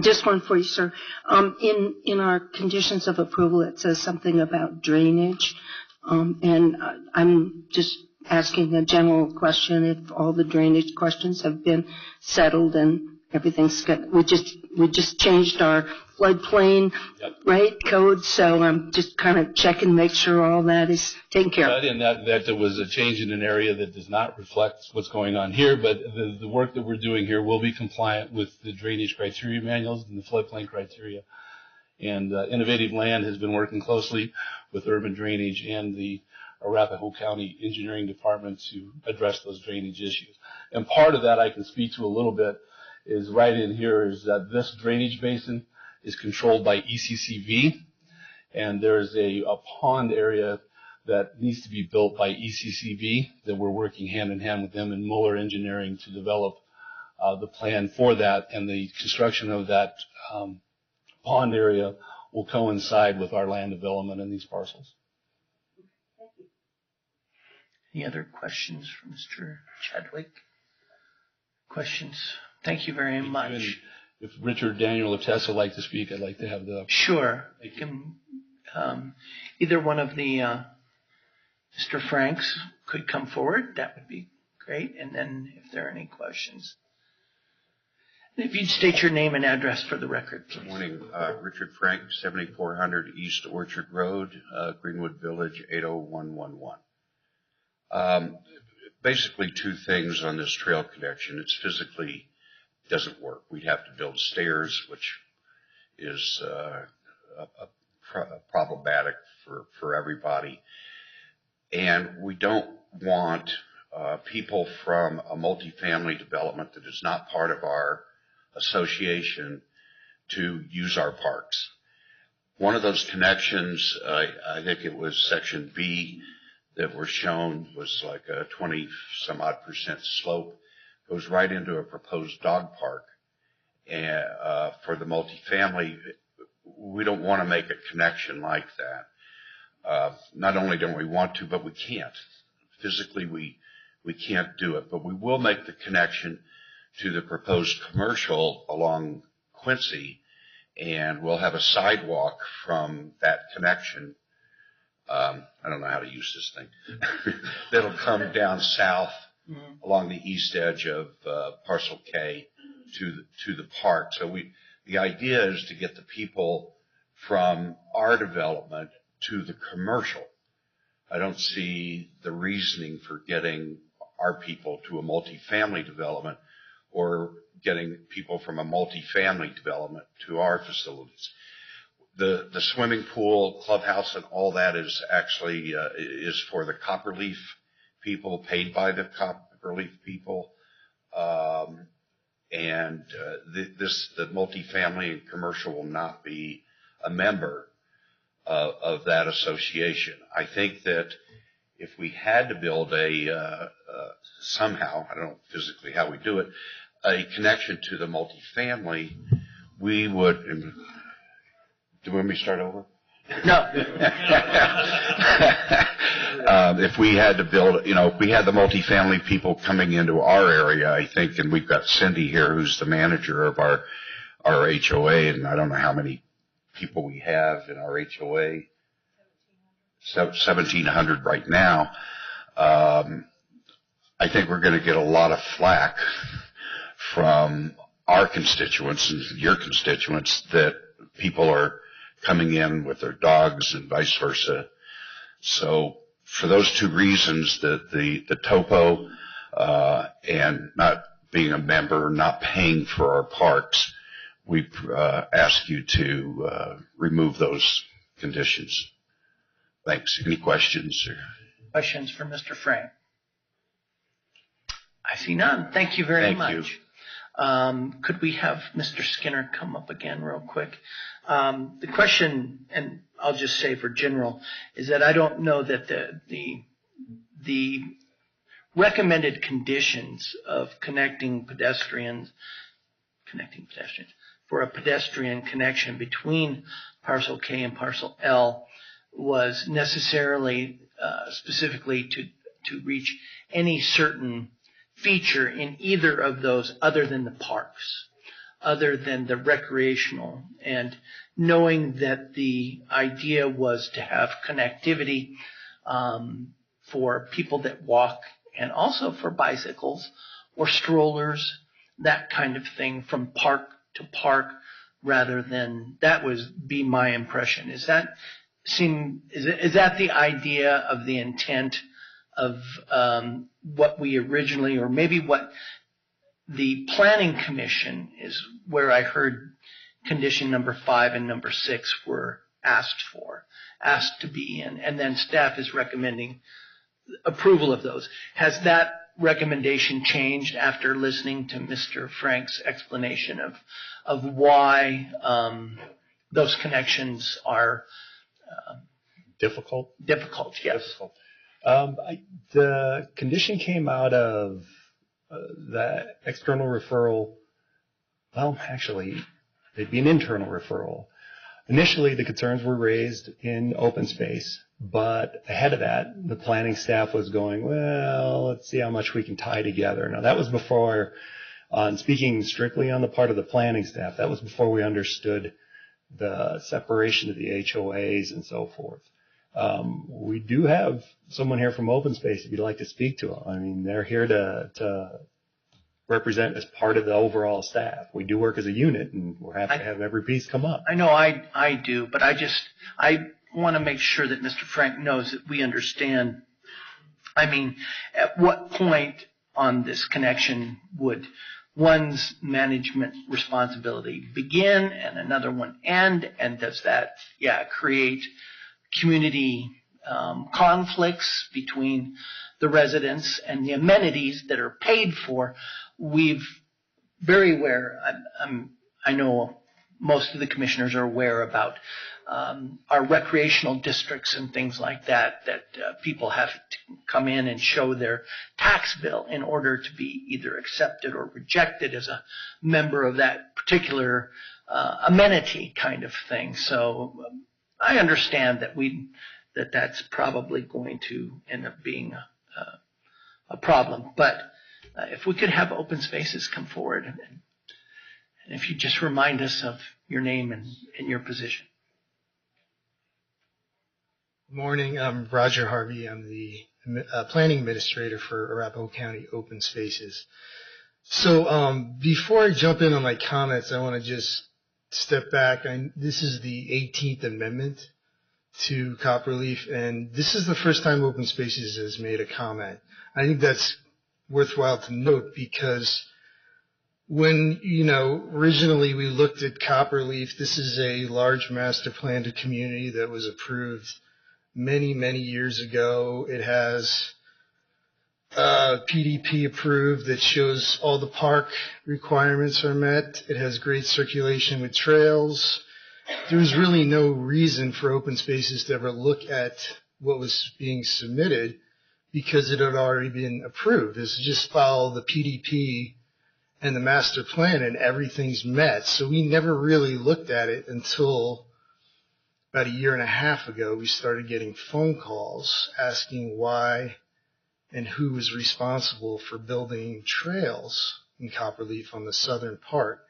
Just one for you, sir. In our conditions of approval, it says something about drainage. And I'm just asking a general question if all the drainage questions have been settled and everything's good. We just changed our floodplain, Yep. right, code, so I'm just kind of checking, make sure all that is taken care of. And that there was a change in an area that does not reflect what's going on here, but the work that we're doing here will be compliant with the drainage criteria manuals and the floodplain criteria. And Innovative Land has been working closely with urban drainage and the Arapahoe County Engineering Department to address those drainage issues. And part of that I can speak to a little bit is right in here is that this drainage basin is controlled by ECCV, and there's a pond area that needs to be built by ECCV that we're working hand in hand with them and Mueller Engineering to develop the plan for that, and the construction of that pond area will coincide with our land development in these parcels. Any other questions for Mr. Chadwick? Questions? Thank you very much. And if Richard, Daniel, or Tessa would like to speak, I'd like to have the... Sure. Either one of the Mr. Franks could come forward. That would be great. And then if there are any questions. If you'd state your name and address for the record, please. Good morning. Richard Frank, 7400 East Orchard Road, Greenwood Village, 80111. Basically two things on this trail connection. It's physically doesn't work. We'd have to build stairs, which is problematic for everybody. And we don't want people from a multifamily development that is not part of our association to use our parks. One of those connections, I think it was section B that were shown, was like a 20-some-odd% slope, goes right into a proposed dog park. And for the multifamily, we don't want to make a connection like that. Not only don't we want to, but we can't. Physically, we can't do it, but we will make the connection to the proposed commercial along Quincy, and we'll have a sidewalk from that connection. I don't know how to use this thing. That'll come down south along the east edge of Parcel K to the park. So the idea is to get the people from our development to the commercial. I don't see the reasoning for getting our people to a multifamily development or getting people from a multifamily development to our facilities. The swimming pool, clubhouse, and all that is actually is for the Copperleaf people, paid by the Copperleaf people, and the multifamily and commercial will not be a member of that association. I think that if we had to build somehow, I don't know physically how we do it, a connection to the multifamily, we would. Do you want me to start over? No. If we had to build, if we had the multifamily people coming into our area, I think, and we've got Cindy here, who's the manager of our HOA, and I don't know how many people we have in our HOA. 1,700 right now. I think we're going to get a lot of flack from our constituents and your constituents that people are coming in with their dogs and vice versa. So for those two reasons, the topo and not being a member, not paying for our parks, we ask you to remove those conditions. Thanks. Any questions? Questions for Mr. Frank? I see none. Thank you very much. Thank you. Could we have Mr. Skinner come up again real quick? The question, and I'll just say for general, is that I don't know that the recommended conditions of connecting pedestrians for a pedestrian connection between Parcel K and Parcel L was necessarily specifically to reach any certain feature in either of those other than the parks, other than the recreational, and knowing that the idea was to have connectivity for people that walk and also for bicycles or strollers, that kind of thing, from park to park, rather than, that was be my impression. Is that the idea of the intent of what we originally, or maybe what the Planning Commission is, where I heard condition number 5 and number 6 were asked to be in, and then staff is recommending approval of those. Has that recommendation changed after listening to Mr. Frank's explanation of why those connections are Difficult? difficult? Yes. Difficult. The condition came out of the external referral. Well, actually, it'd be an internal referral. Initially, the concerns were raised in open space, but ahead of that, the planning staff was going, well, let's see how much we can tie together. Now, that was before, speaking strictly on the part of the planning staff, that was before we understood the separation of the HOAs and so forth. We do have someone here from open space if you'd like to speak to them. I mean, they're here to represent as part of the overall staff. We do work as a unit, and we're happy to have every piece come up. I know I do, but I want to make sure that Mr. Frank knows that we understand. I mean, at what point on this connection would one's management responsibility begin and another one end? And does that, create community conflicts between the residents and the amenities that are paid for? We've very aware, I know most of the commissioners are aware about our recreational districts and things like that people have to come in and show their tax bill in order to be either accepted or rejected as a member of that particular amenity kind of thing. So I understand that that's probably going to end up being a problem. But if we could have open spaces come forward, and if you just remind us of your name and your position. Good morning. I'm Roger Harvey. I'm the planning administrator for Arapahoe County Open Spaces. So before I jump in on my comments, I want to just step back. This is the 18th Amendment to Copperleaf, and this is the first time Open Spaces has made a comment. I think that's worthwhile to note because when, originally we looked at Copperleaf, this is a large master planned community that was approved many, many years ago. It has PDP approved that shows all the park requirements are met. It has great circulation with trails. There was really no reason for Open Spaces to ever look at what was being submitted because it had already been approved. It's just follow the PDP and the master plan and everything's met. So we never really looked at it until about a year and a half ago. We started getting phone calls asking why and who was responsible for building trails in Copperleaf on the southern part.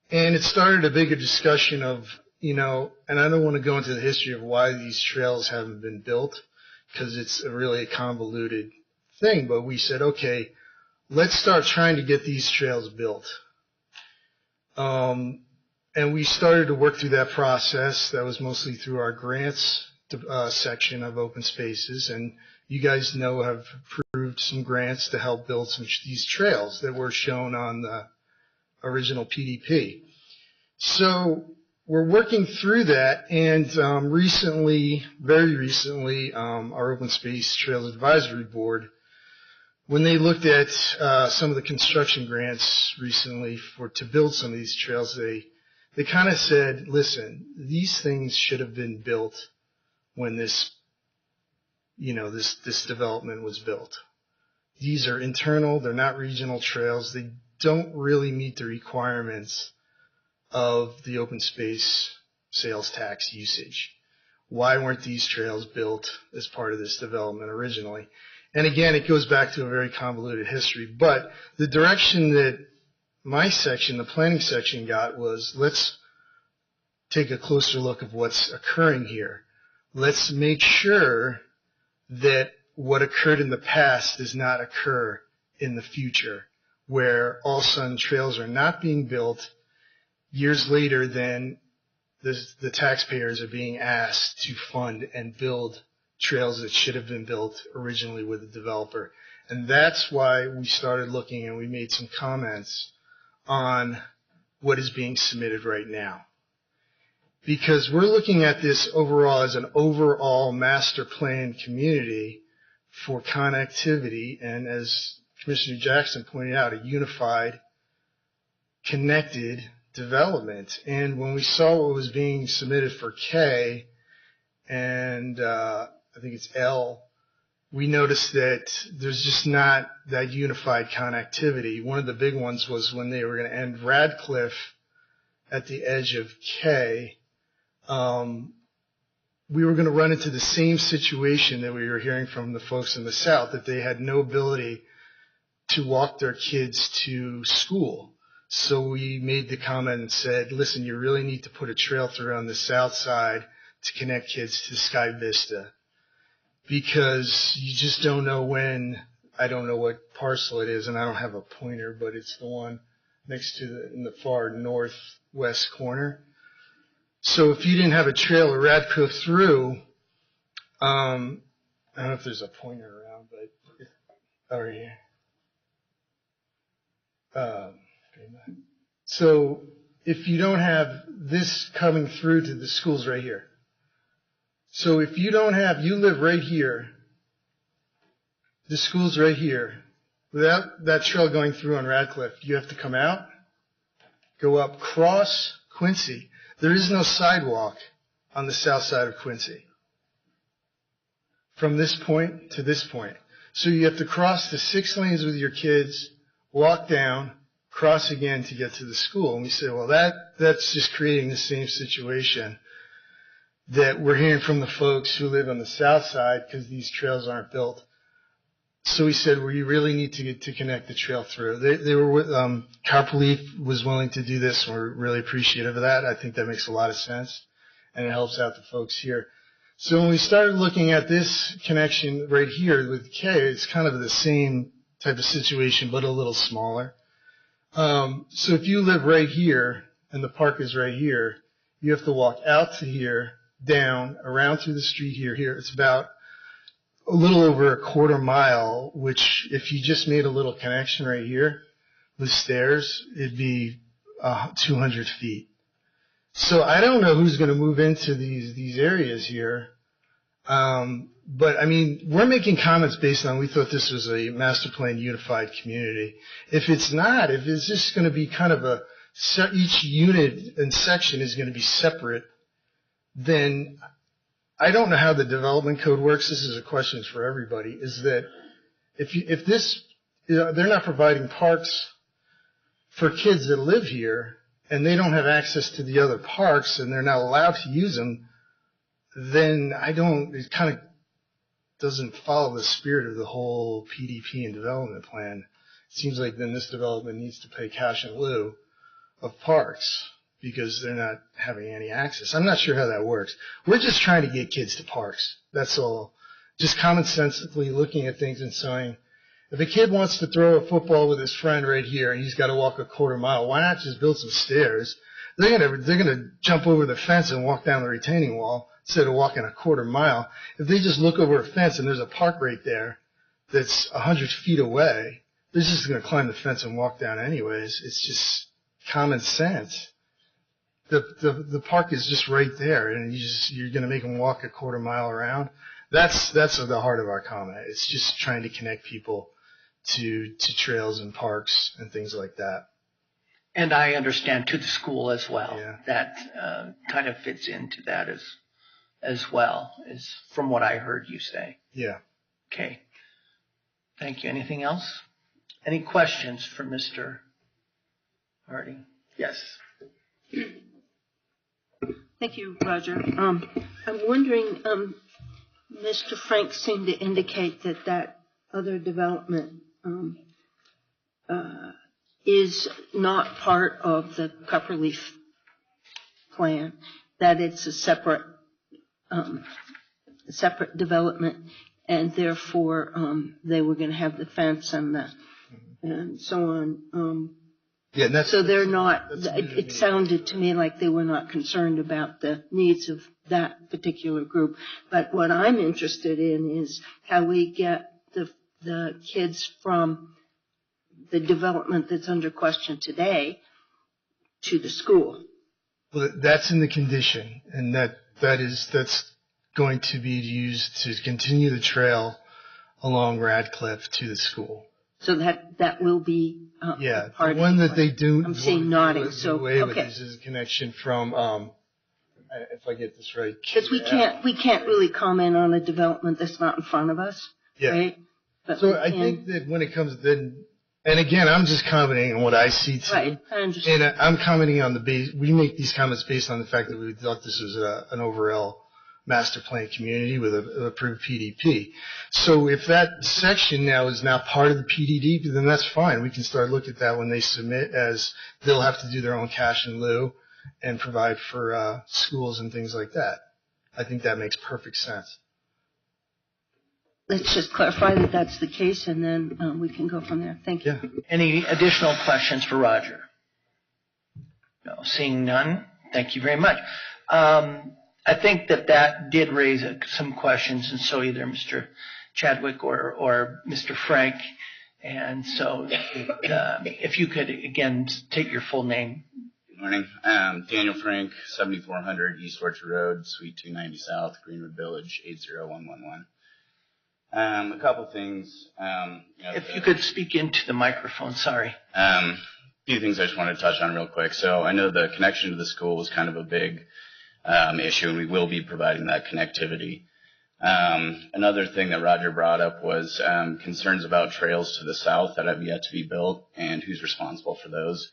And it started a bigger discussion of, and I don't want to go into the history of why these trails haven't been built because it's really a convoluted thing, but we said, okay, let's start trying to get these trails built. And we started to work through that process. That was mostly through our grants section of Open Spaces, and you guys know have approved some grants to help build some these trails that were shown on the original PDP. So we're working through that, and very recently, our Open Space Trails Advisory Board, when they looked at some of the construction grants recently to build some of these trails, they kind of said, listen, these things should have been built when this development was built. These are internal, they're not regional trails. They don't really meet the requirements of the open space sales tax usage. Why weren't these trails built as part of this development originally? And again, it goes back to a very convoluted history, but the direction that my section, the planning section, got was, let's take a closer look at what's occurring here. Let's make sure that what occurred in the past does not occur in the future, where all of a sudden trails are not being built years later, then the taxpayers are being asked to fund and build trails that should have been built originally with the developer. And that's why we started looking and we made some comments on what is being submitted right now. Because we're looking at this overall as an overall master plan community for connectivity and, as Commissioner Jackson pointed out, a unified, connected development. And when we saw what was being submitted for K and I think it's L, we noticed that there's just not that unified connectivity. One of the big ones was when they were going to end Radcliffe at the edge of K. We were going to run into the same situation that we were hearing from the folks in the South, that they had no ability to walk their kids to school. So we made the comment and said, listen, you really need to put a trail through on the south side to connect kids to Sky Vista, because you just don't know when. I don't know what parcel it is, and I don't have a pointer, but it's the one next to in the far northwest corner. So if you didn't have a trail or Radcliffe through, I don't know if there's a pointer around, but over here. So if you don't have this coming through to the schools right here. So if you don't have, you live right here, the school's right here. Without that trail going through on Radcliffe, you have to come out, go up, cross Quincy. There is no sidewalk on the south side of Quincy from this point to this point. So you have to cross the 6 lanes with your kids, walk down, cross again to get to the school. And we said, well, that's just creating the same situation that we're hearing from the folks who live on the south side because these trails aren't built. So we said, well, you really need to connect the trail through. They were with, Carpelief was willing to do this, and we're really appreciative of that. I think that makes a lot of sense, and it helps out the folks here. So when we started looking at this connection right here with K, it's kind of the same type of situation, but a little smaller. So if you live right here, and the park is right here, you have to walk out to here, down, around through the street here. It's about a little over a quarter mile, which if you just made a little connection right here with stairs, it'd be 200 feet. So I don't know who's going to move into these areas here. But I mean, we're making comments based on we thought this was a master plan unified community. If it's not, if it's just going to be kind of each unit and section is going to be separate, then I don't know how the development code works. This is a question for everybody, is that if this, they're not providing parks for kids that live here and they don't have access to the other parks and they're not allowed to use them, then it kind of doesn't follow the spirit of the whole PDP and development plan. It seems like then this development needs to pay cash in lieu of parks, because they're not having any access. I'm not sure how that works. We're just trying to get kids to parks. That's all. Just commonsensically looking at things and saying, if a kid wants to throw a football with his friend right here and he's got to walk a quarter mile, why not just build some stairs? They're gonna jump over the fence and walk down the retaining wall instead of walking a quarter mile. If they just look over a fence and there's a park right there that's 100 feet away, they're just gonna climb the fence and walk down anyways. It's just common sense. The park is just right there, and you're going to make them walk a quarter mile around. That's the heart of our comment. It's just trying to connect people to trails and parks and things like that. And I understand to the school as well. Yeah. That kind of fits into that as well, is from what I heard you say. Yeah. Okay. Thank you. Anything else? Any questions for Mr. Harding? Yes. Thank you, Roger. I'm wondering, Mr. Frank seemed to indicate that other development is not part of the Copperleaf plan, that it's a separate development, and therefore they were going to have the fence and so on. Yeah, and So they're not, that's it sounded to me like they were not concerned about the needs of that particular group. But what I'm interested in is how we get the kids from the development that's under question today to the school. Well, that's in the condition, and that's going to be used to continue the trail along Radcliffe to the school. So that will be Yeah, part the one of that they do. I'm seeing nodding. So away with okay, is a connection from if I get this right. because we can't really comment on a development that's not in front of us, Yeah. right? But So we I can- think that when it comes then, and again, I'm just commenting on what I see too. Right, I understand. And I'm commenting on the base. We make these comments based on the fact that we thought this was an overall master plan community with an approved PDP. So if that section now is now part of the PDD, then that's fine. We can start looking at that when they submit, as they'll have to do their own cash in lieu and provide for schools and things like that. I think that makes perfect sense. Let's just clarify that that's the case, and then we can go from there. Thank you. Yeah. Any additional questions for Roger? No, seeing none. Thank you very much. I think that did raise some questions, and so either Mr. Chadwick or Mr. Frank. And so if you could, again, take your full name. Good morning. Daniel Frank, 7400 East Orchard Road, Suite 290 South, Greenwood Village, 80111. A couple things. If you could speak into the microphone, sorry. A few things I just wanted to touch on real quick. So I know the connection to the school was kind of a big issue, and we will be providing that connectivity. Another thing that Roger brought up was concerns about trails to the south that have yet to be built and who's responsible for those.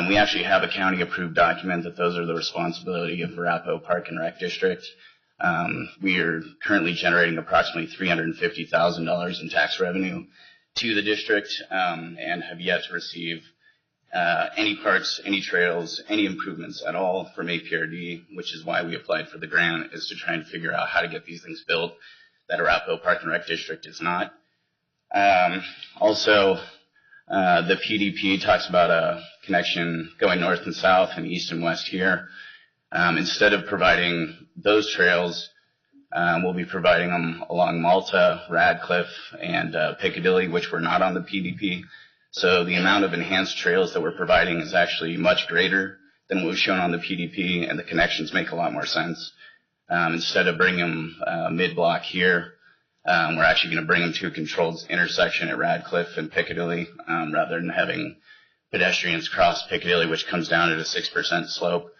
We actually have a county-approved document that those are the responsibility of Arapahoe Park and Rec District. We are currently generating approximately $350,000 in tax revenue to the district and have yet to receive any parks, any trails, any improvements at all from APRD, which is why we applied for the grant, is to try and figure out how to get these things built that Arapahoe Park and Rec District is not. Also, the PDP talks about a connection going north and south and east and west here. Instead of providing those trails, we'll be providing them along Malta, Radcliffe, and Piccadilly, which were not on the PDP. So the amount of enhanced trails that we're providing is actually much greater than what was shown on the PDP, and the connections make a lot more sense. Instead of bringing them mid-block here, we're actually going to bring them to a controlled intersection at Radcliffe and Piccadilly, rather than having pedestrians cross Piccadilly, which comes down at a 6% slope.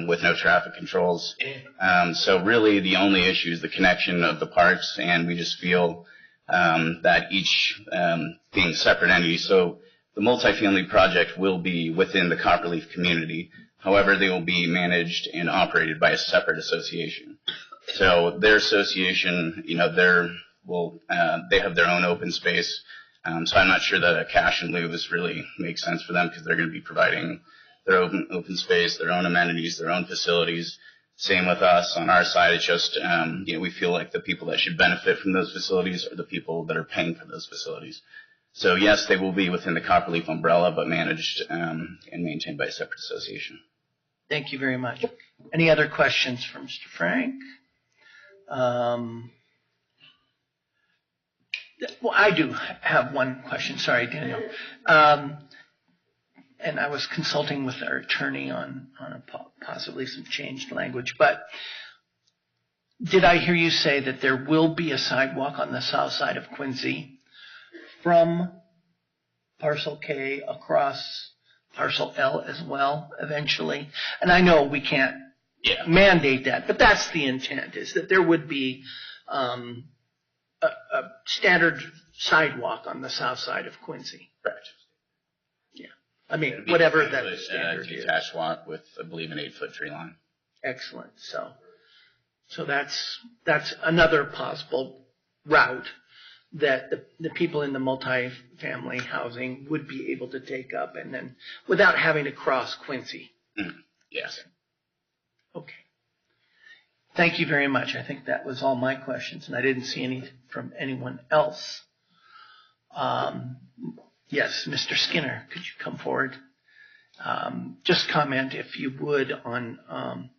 With no traffic controls. So really the only issue is the connection of the parks, and we just feel that each being separate entities. So the multifamily project will be within the Copperleaf community. However, they will be managed and operated by a separate association. So their association, they have their own open space. So I'm not sure that a cash in lieu really makes sense for them, because they're going to be providing their open space, their own amenities, their own facilities. Same with us on our side. It's just, we feel like the people that should benefit from those facilities are the people that are paying for those facilities. So yes, they will be within the Copperleaf umbrella, but managed and maintained by a separate association. Thank you very much. Any other questions for Mr. Frank? Well, I do have one question. Sorry, Daniel. And I was consulting with our attorney on possibly some changed language, but did I hear you say that there will be a sidewalk on the south side of Quincy from Parcel K across Parcel L as well eventually? And I know we can't mandate that, but that's the intent, is that there would be a standard sidewalk on the south side of Quincy. Correct. I mean, whatever that standard is. Detached walk with, I believe, an 8-foot tree line. Excellent. So that's another possible route that the people in the multifamily housing would be able to take up, and then without having to cross Quincy. Yes. Okay. Thank you very much. I think that was all my questions, and I didn't see any from anyone else. Yes, Mr. Skinner, could you come forward? Just comment, if you would, on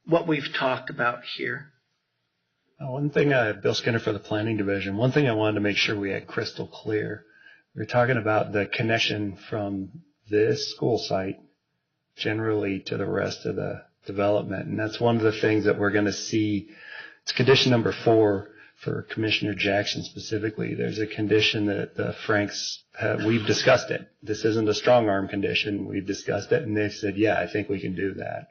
what we've talked about here. One thing, Bill Skinner for the Planning Division, one thing I wanted to make sure we had crystal clear. We're talking about the connection from this school site generally to the rest of the development. And that's one of the things that we're going to see. It's condition number 4 for Commissioner Jackson specifically. There's a condition that the Franks, we've discussed it. This isn't a strong arm condition. We've discussed it, and they said, yeah, I think we can do that.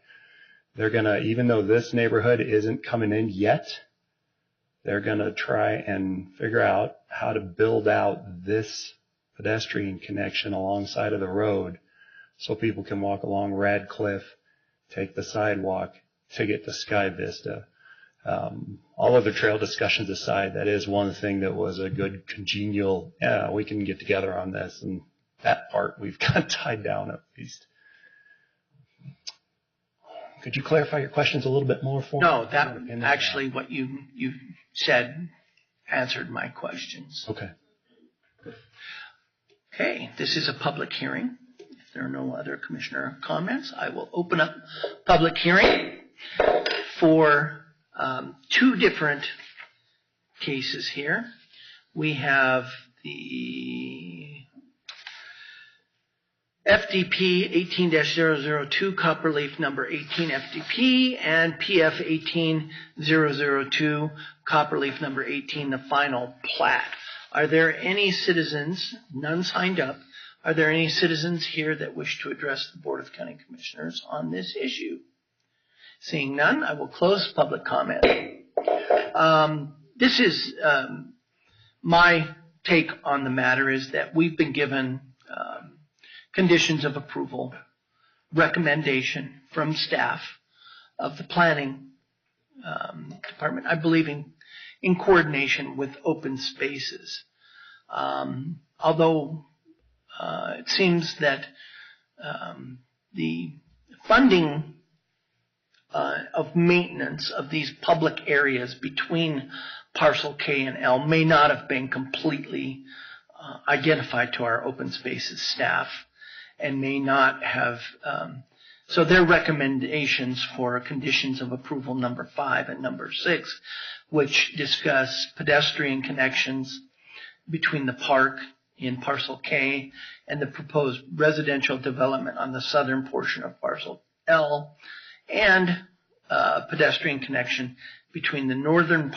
They're going to, even though this neighborhood isn't coming in yet, they're going to try and figure out how to build out this pedestrian connection alongside of the road so people can walk along Radcliffe, take the sidewalk to get to Sky Vista. All other trail discussions aside, that is one thing that was a good congenial, yeah, we can get together on this, and that part we've got tied down at least. Could you clarify your questions a little bit more for me? No, that actually what you said answered my questions. Okay. Okay, this is a public hearing. If there are no other commissioner comments, I will open up public hearing for 2 different cases here. We have the FDP 18-002 Copperleaf number 18 FDP and PF 18-002 Copperleaf number 18, the final plat. Are there any citizens, none signed up, are there any citizens here that wish to address the Board of County Commissioners on this issue? Seeing none, I will close public comment. This is my take on the matter is that we've been given conditions of approval, recommendation from staff of the planning department, I believe in coordination with open spaces. Although it seems that the funding of maintenance of these public areas between parcel K and L may not have been completely identified to our open spaces staff and may not have, so their recommendations for conditions of approval number 5 and number 6, which discuss pedestrian connections between the park in parcel K and the proposed residential development on the southern portion of parcel L, and pedestrian connection between the northern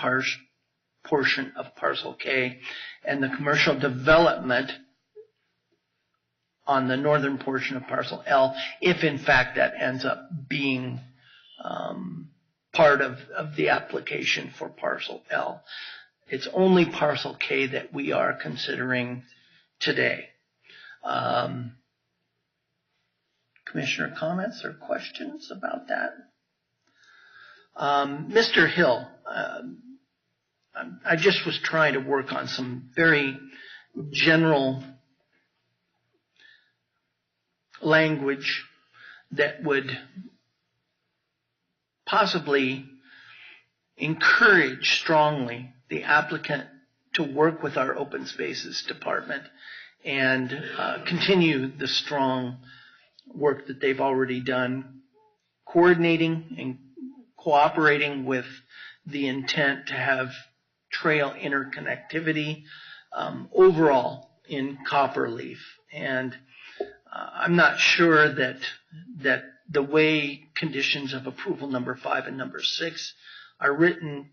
portion of parcel K and the commercial development on the northern portion of parcel L, if in fact that ends up being part of the application for parcel L. It's only parcel K that we are considering today. Commissioner comments or questions about that? Mr. Hill, I just was trying to work on some very general language that would possibly encourage strongly the applicant to work with our open spaces department and continue the strong work that they've already done, coordinating and cooperating with the intent to have trail interconnectivity overall in Copperleaf. And I'm not sure that the way conditions of approval number 5 and number 6 are written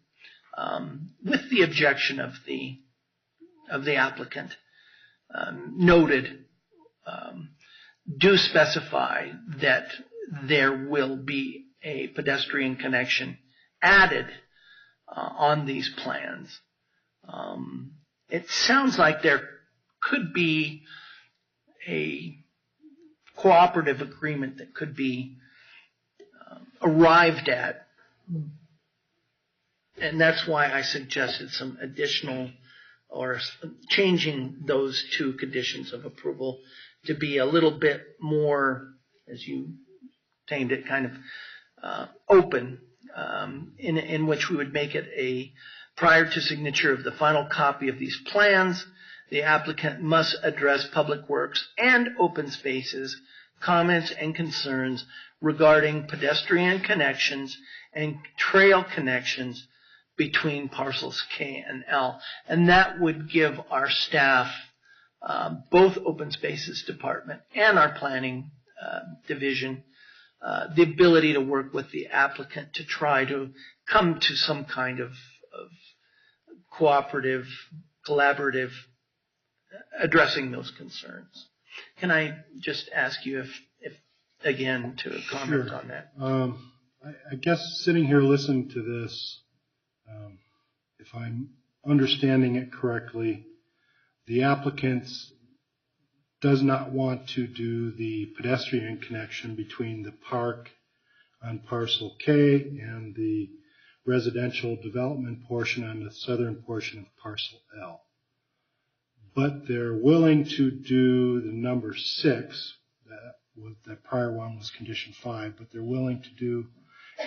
with the objection of the applicant noted do specify that there will be a pedestrian connection added on these plans. It sounds like there could be a cooperative agreement that could be arrived at, and that's why I suggested some additional or changing those 2 conditions of approval to be a little bit more, as you named it, kind of open, in which we would make it a prior to signature of the final copy of these plans, the applicant must address Public Works and Open Spaces comments and concerns regarding pedestrian connections and trail connections between parcels K and L. And that would give our staff, both Open Spaces Department and our Planning Division, the ability to work with the applicant to try to come to some kind of cooperative, collaborative addressing those concerns. Can I just ask you if again, to comment on that? I guess sitting here listening to this, if I'm understanding it correctly, the applicant does not want to do the pedestrian connection between the park on parcel K and the residential development portion on the southern portion of parcel L. But they're willing to do the number 6, that prior one was condition 5, but they're willing to do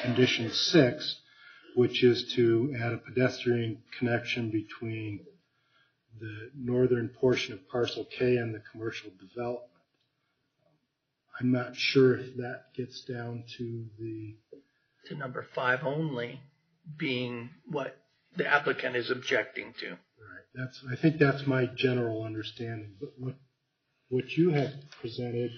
condition 6, which is to add a pedestrian connection between the northern portion of parcel K and the commercial development. I'm not sure if that gets down to number 5 only being what the applicant is objecting to. Right. I think that's my general understanding. But what you have presented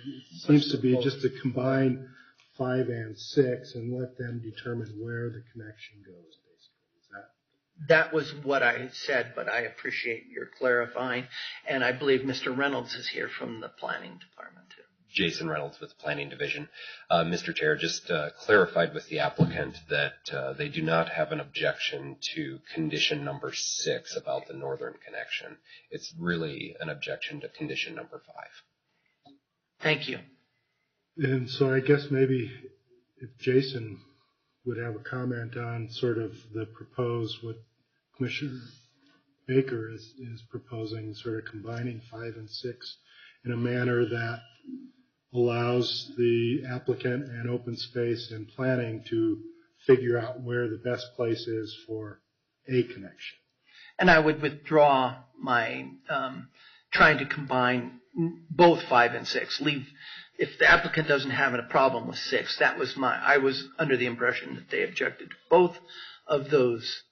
seems to be just to combine 5 and 6 and let them determine where the connection goes, basically. Is that was what I said, but I appreciate your clarifying. And I believe Mr. Reynolds is here from the Planning Department too. Jason Reynolds with the Planning Division. Mr. Chair, just clarified with the applicant that they do not have an objection to condition number 6 about the northern connection. It's really an objection to condition number 5. Thank you. And so I guess maybe if Jason would have a comment on sort of the proposed, what Commissioner Baker is proposing, sort of combining 5 and 6 in a manner that allows the applicant and open space and planning to figure out where the best place is for a connection. And I would withdraw my trying to combine both 5 and 6. If the applicant doesn't have a problem with 6, I was under the impression that they objected to both of those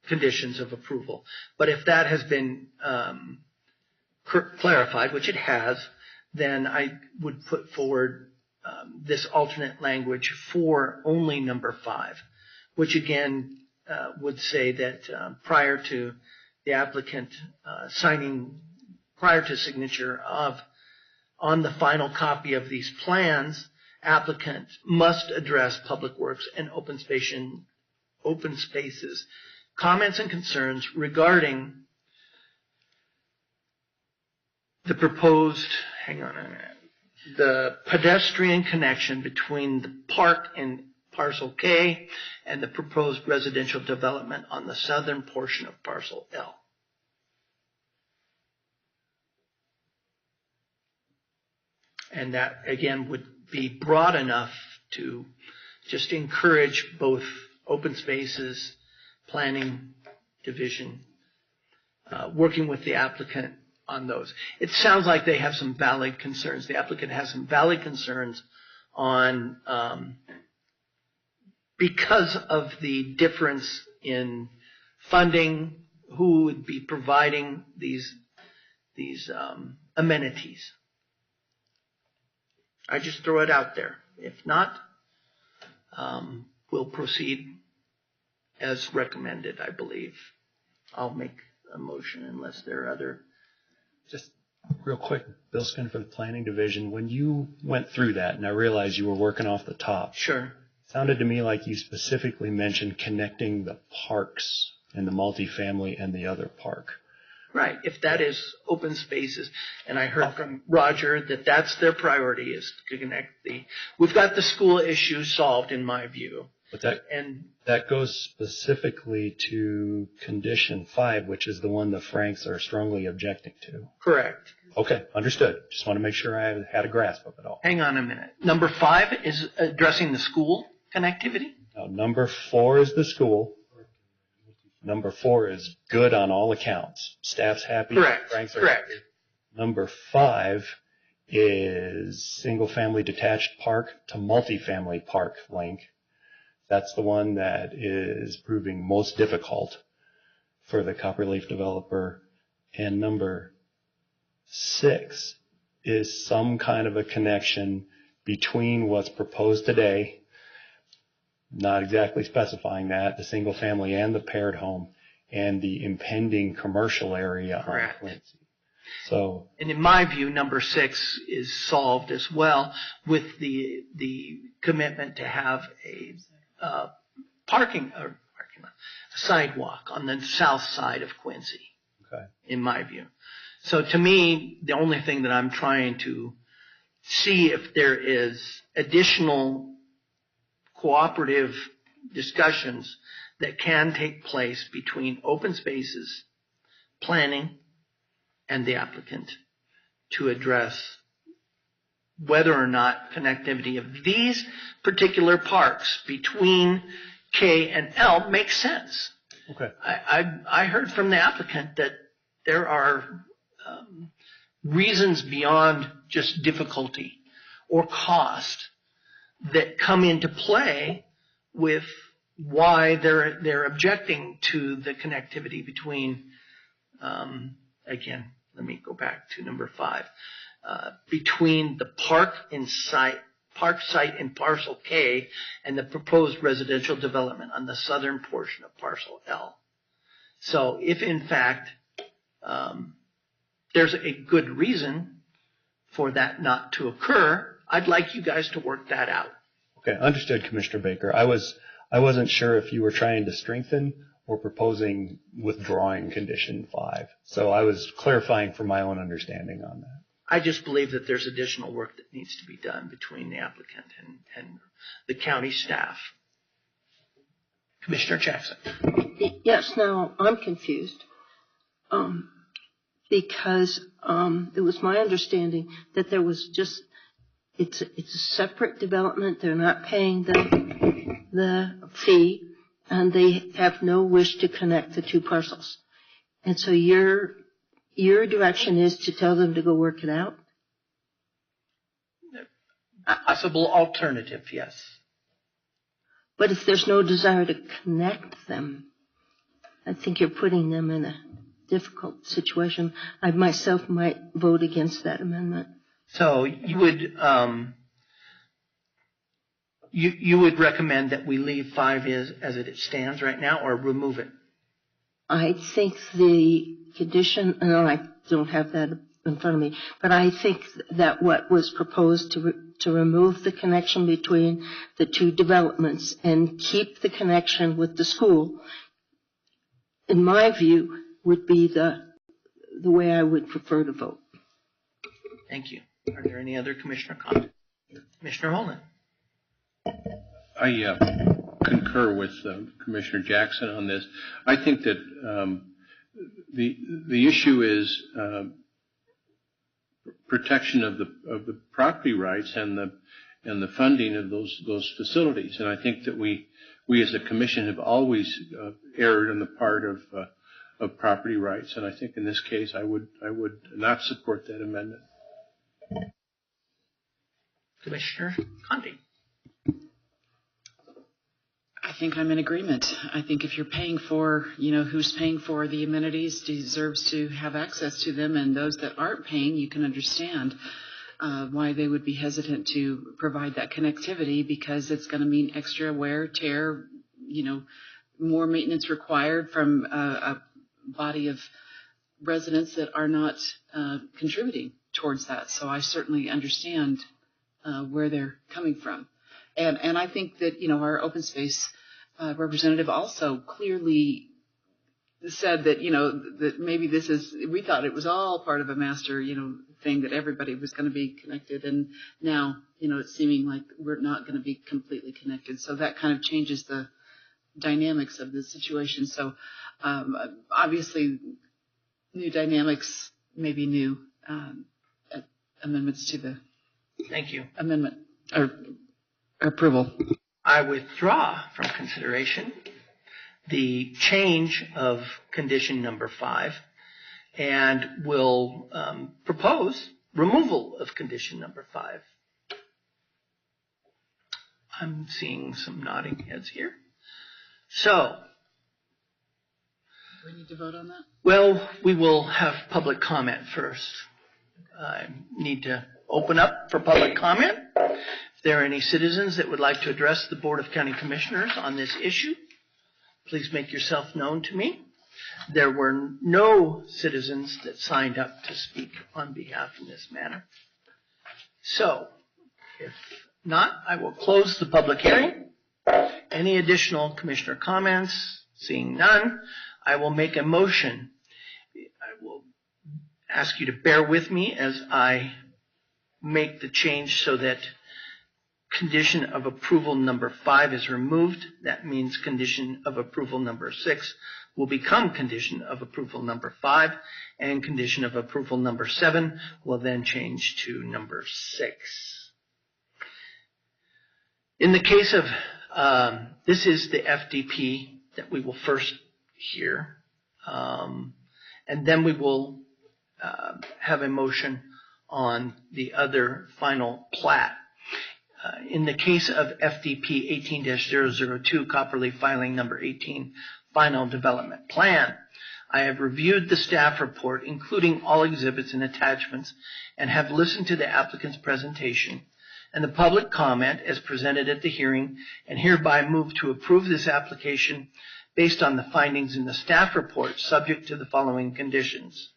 conditions of approval. But if that has been clarified, which it has, then I would put forward this alternate language for only number 5, which again would say that prior to the applicant prior to signature on the final copy of these plans, applicant must address Public Works and Open Spaces comments and concerns regarding the proposed, the pedestrian connection between the park and parcel K and the proposed residential development on the southern portion of parcel L. And that, again, would be broad enough to just encourage both Open Spaces, Planning Division, working with the applicant on those. It sounds like they have some valid concerns. The applicant has some valid concerns on because of the difference in funding, who would be providing these amenities. I just throw it out there. If not, we'll proceed as recommended, I believe. I'll make a motion unless there are other. Just real quick, Bill Skin for the Planning Division. When you went through that, and I realized you were working off the top. Sure. It sounded to me like you specifically mentioned connecting the parks and the multifamily and the other park. Right. If that is Open Spaces, and I heard from Roger that that's their priority, is to connect we've got the school issue solved in my view. But that goes specifically to condition 5, which is the one the Franks are strongly objecting to. Correct. Okay, understood. Just want to make sure I had a grasp of it all. Hang on a minute. Number 5 is addressing the school connectivity? Now, number 4 is the school. Number 4 is good on all accounts. Staff's happy. Correct. Ranks are Correct. happy. Number 5 is single-family detached park to multifamily park link. That's the one that is proving most difficult for the Copperleaf developer. And number 6 is some kind of a connection between what's proposed today, not exactly specifying that, the single family and the paired home, and the impending commercial area on Quincy. So, and in my view, number 6 is solved as well with the commitment to have a sidewalk on the south side of Quincy. Okay. In my view. So to me, the only thing that I'm trying to see if there is additional cooperative discussions that can take place between open spaces, planning, and the applicant to address whether or not connectivity of these particular parks between K and L makes sense. Okay. I heard from the applicant that there are reasons beyond just difficulty or cost that come into play with why they're objecting to the connectivity between, again, let me go back to number 5, between the park site in parcel K and the proposed residential development on the southern portion of parcel L. So if in fact there's a good reason for that not to occur, I'd like you guys to work that out. Okay, understood, Commissioner Baker. I wasn't sure if you were trying to strengthen or proposing withdrawing condition 5. So I was clarifying for my own understanding on that. I just believe that there's additional work that needs to be done between the applicant and the county staff. Commissioner Jackson. Yes, now I'm confused. Because it was my understanding that there was just, it's a separate development. They're not paying the fee, and they have no wish to connect the two parcels. And so your direction is to tell them to go work it out? Possible alternative, yes. But if there's no desire to connect them, I think you're putting them in a difficult situation. I myself might vote against that amendment. So you would recommend that we leave 5 as it stands right now, or remove it? I think the condition, no, I don't have that in front of me, but I think that what was proposed to remove the connection between the two developments and keep the connection with the school, in my view, would be the way I would prefer to vote. Thank you. Are there any other commissioner comments? Commissioner Holman. I concur with Commissioner Jackson on this. I think that the issue is protection of the property rights and the funding of those facilities. And I think that we as a commission have always erred on the part of property rights. And I think in this case I would not support that amendment. Commissioner Condi. I think I'm in agreement. I think if you're paying for, who's paying for the amenities deserves to have access to them, and those that aren't paying, you can understand why they would be hesitant to provide that connectivity, because it's going to mean extra wear, tear, more maintenance required from a body of residents that are not contributing towards that. So I certainly understand where they're coming from. And I think that, our open space representative also clearly said that, that maybe we thought it was all part of a master, thing, that everybody was going to be connected. And now, it's seeming like we're not going to be completely connected. So that kind of changes the dynamics of the situation. So obviously new dynamics, maybe new amendments to the Thank you. amendment or approval. I withdraw from consideration the change of condition number 5 and will propose removal of condition number 5. I'm seeing some nodding heads here. So, Do we need to vote on that? well, we will have public comment first. I need to open up for public comment. If there are any citizens that would like to address the Board of County Commissioners on this issue, please make yourself known to me. There were no citizens that signed up to speak on behalf in this matter. So, if not, I will close the public hearing. Any additional commissioner comments? Seeing none, I will make a motion. I will ask you to bear with me as I make the change so that condition of approval number 5 is removed. That means condition of approval number 6 will become condition of approval number 5, and condition of approval number 7 will then change to number 6. In the case of, this is the FDP that we will first hear, and then we will have a motion on the other final plat. In the case of FDP 18-002, Copperleaf filing number 18, final development plan, I have reviewed the staff report, including all exhibits and attachments, and have listened to the applicant's presentation and the public comment as presented at the hearing, and hereby move to approve this application based on the findings in the staff report, subject to the following conditions.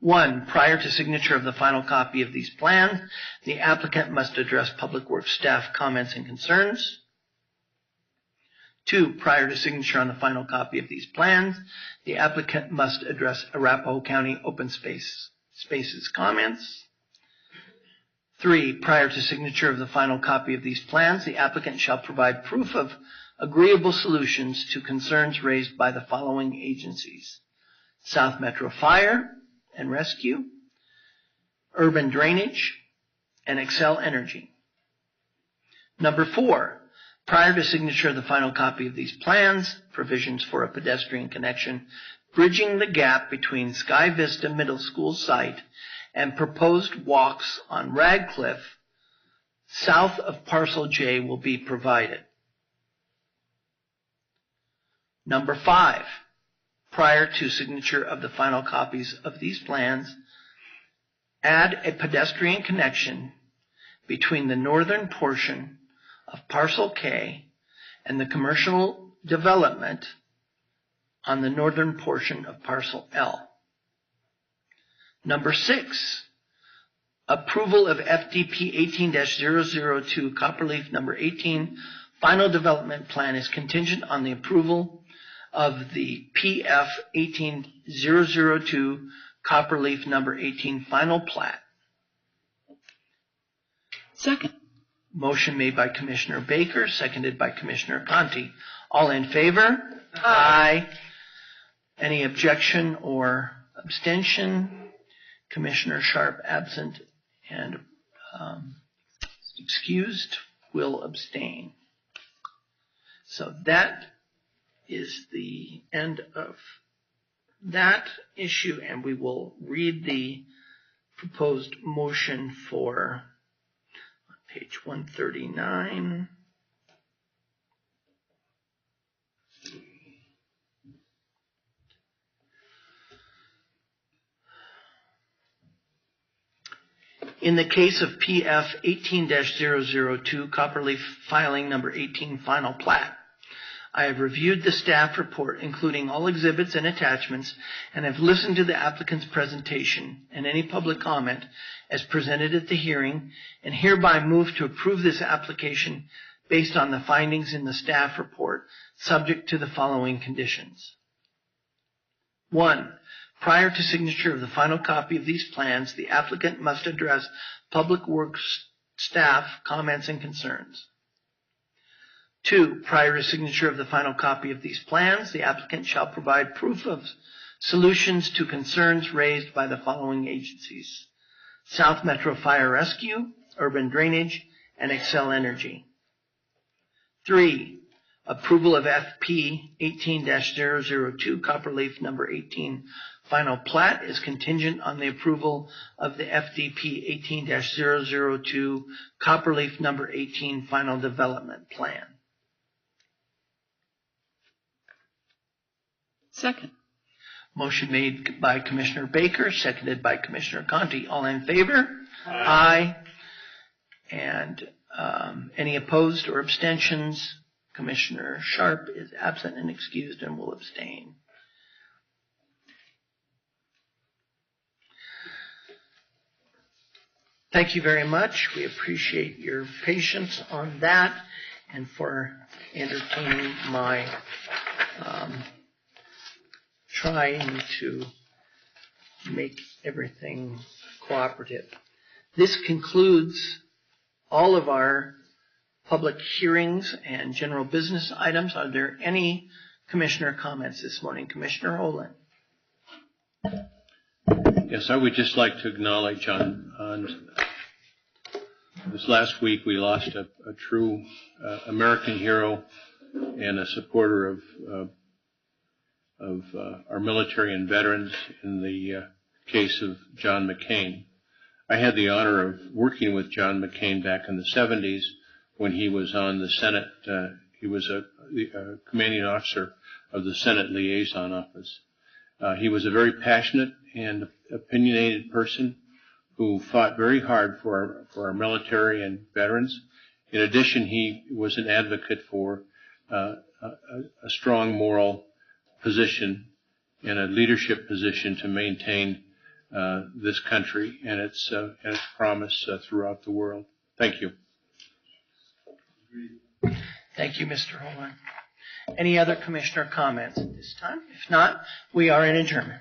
1, prior to signature of the final copy of these plans, the applicant must address Public Works staff comments and concerns. 2, prior to signature on the final copy of these plans, the applicant must address Arapahoe County Open Spaces comments. 3, prior to signature of the final copy of these plans, the applicant shall provide proof of agreeable solutions to concerns raised by the following agencies: South Metro Fire and Rescue, Urban Drainage, and Excel Energy. Number 4, prior to signature of the final copy of these plans, provisions for a pedestrian connection bridging the gap between Sky Vista Middle School site and proposed walks on Radcliffe south of Parcel J will be provided. Number 5, prior to signature of the final copies of these plans, add a pedestrian connection between the northern portion of Parcel K and the commercial development on the northern portion of Parcel L. Number 6, approval of FDP 18-002 Copperleaf number 18 final development plan is contingent on the approval of the PF 18-002 Copperleaf number 18 final plat. Second. Motion made by Commissioner Baker, seconded by Commissioner Conti. All in favor? Aye. Any objection or abstention? Commissioner Sharp absent and excused, will abstain. So that is the end of that issue, and we will read the proposed motion for page 139. In the case of PF 18-002, Copperleaf filing number 18 final plat, I have reviewed the staff report, including all exhibits and attachments, and have listened to the applicant's presentation and any public comment as presented at the hearing, and hereby move to approve this application based on the findings in the staff report, subject to the following conditions. 1, prior to signature of the final copy of these plans, the applicant must address Public Works staff comments and concerns. 2, prior to signature of the final copy of these plans, the applicant shall provide proof of solutions to concerns raised by the following agencies: South Metro Fire Rescue, Urban Drainage, and Excel Energy. 3, Approval of FP 18-002 Copperleaf number 18 final plat is contingent on the approval of the FDP 18-002 Copperleaf number 18 final development plan. Second. Motion made by Commissioner Baker, seconded by Commissioner Conti. All in favor? Aye. And any opposed or abstentions? Commissioner Sharp is absent and excused and will abstain. Thank you very much. We appreciate your patience on that and for entertaining my trying to make everything cooperative. This concludes all of our public hearings and general business items. Are there any commissioner comments this morning? Commissioner Olin. Yes, I would just like to acknowledge on this last week we lost a true American hero and a supporter of our military and veterans in the case of John McCain. I had the honor of working with John McCain back in the 70s when he was on the Senate. He was a commanding officer of the Senate Liaison Office. He was a very passionate and opinionated person who fought very hard for our military and veterans. In addition, he was an advocate for a strong moral position and a leadership position to maintain this country and its promise throughout the world. Thank you. Thank you, Mr. Holman. Any other commissioner comments at this time? If not, we are in adjournment.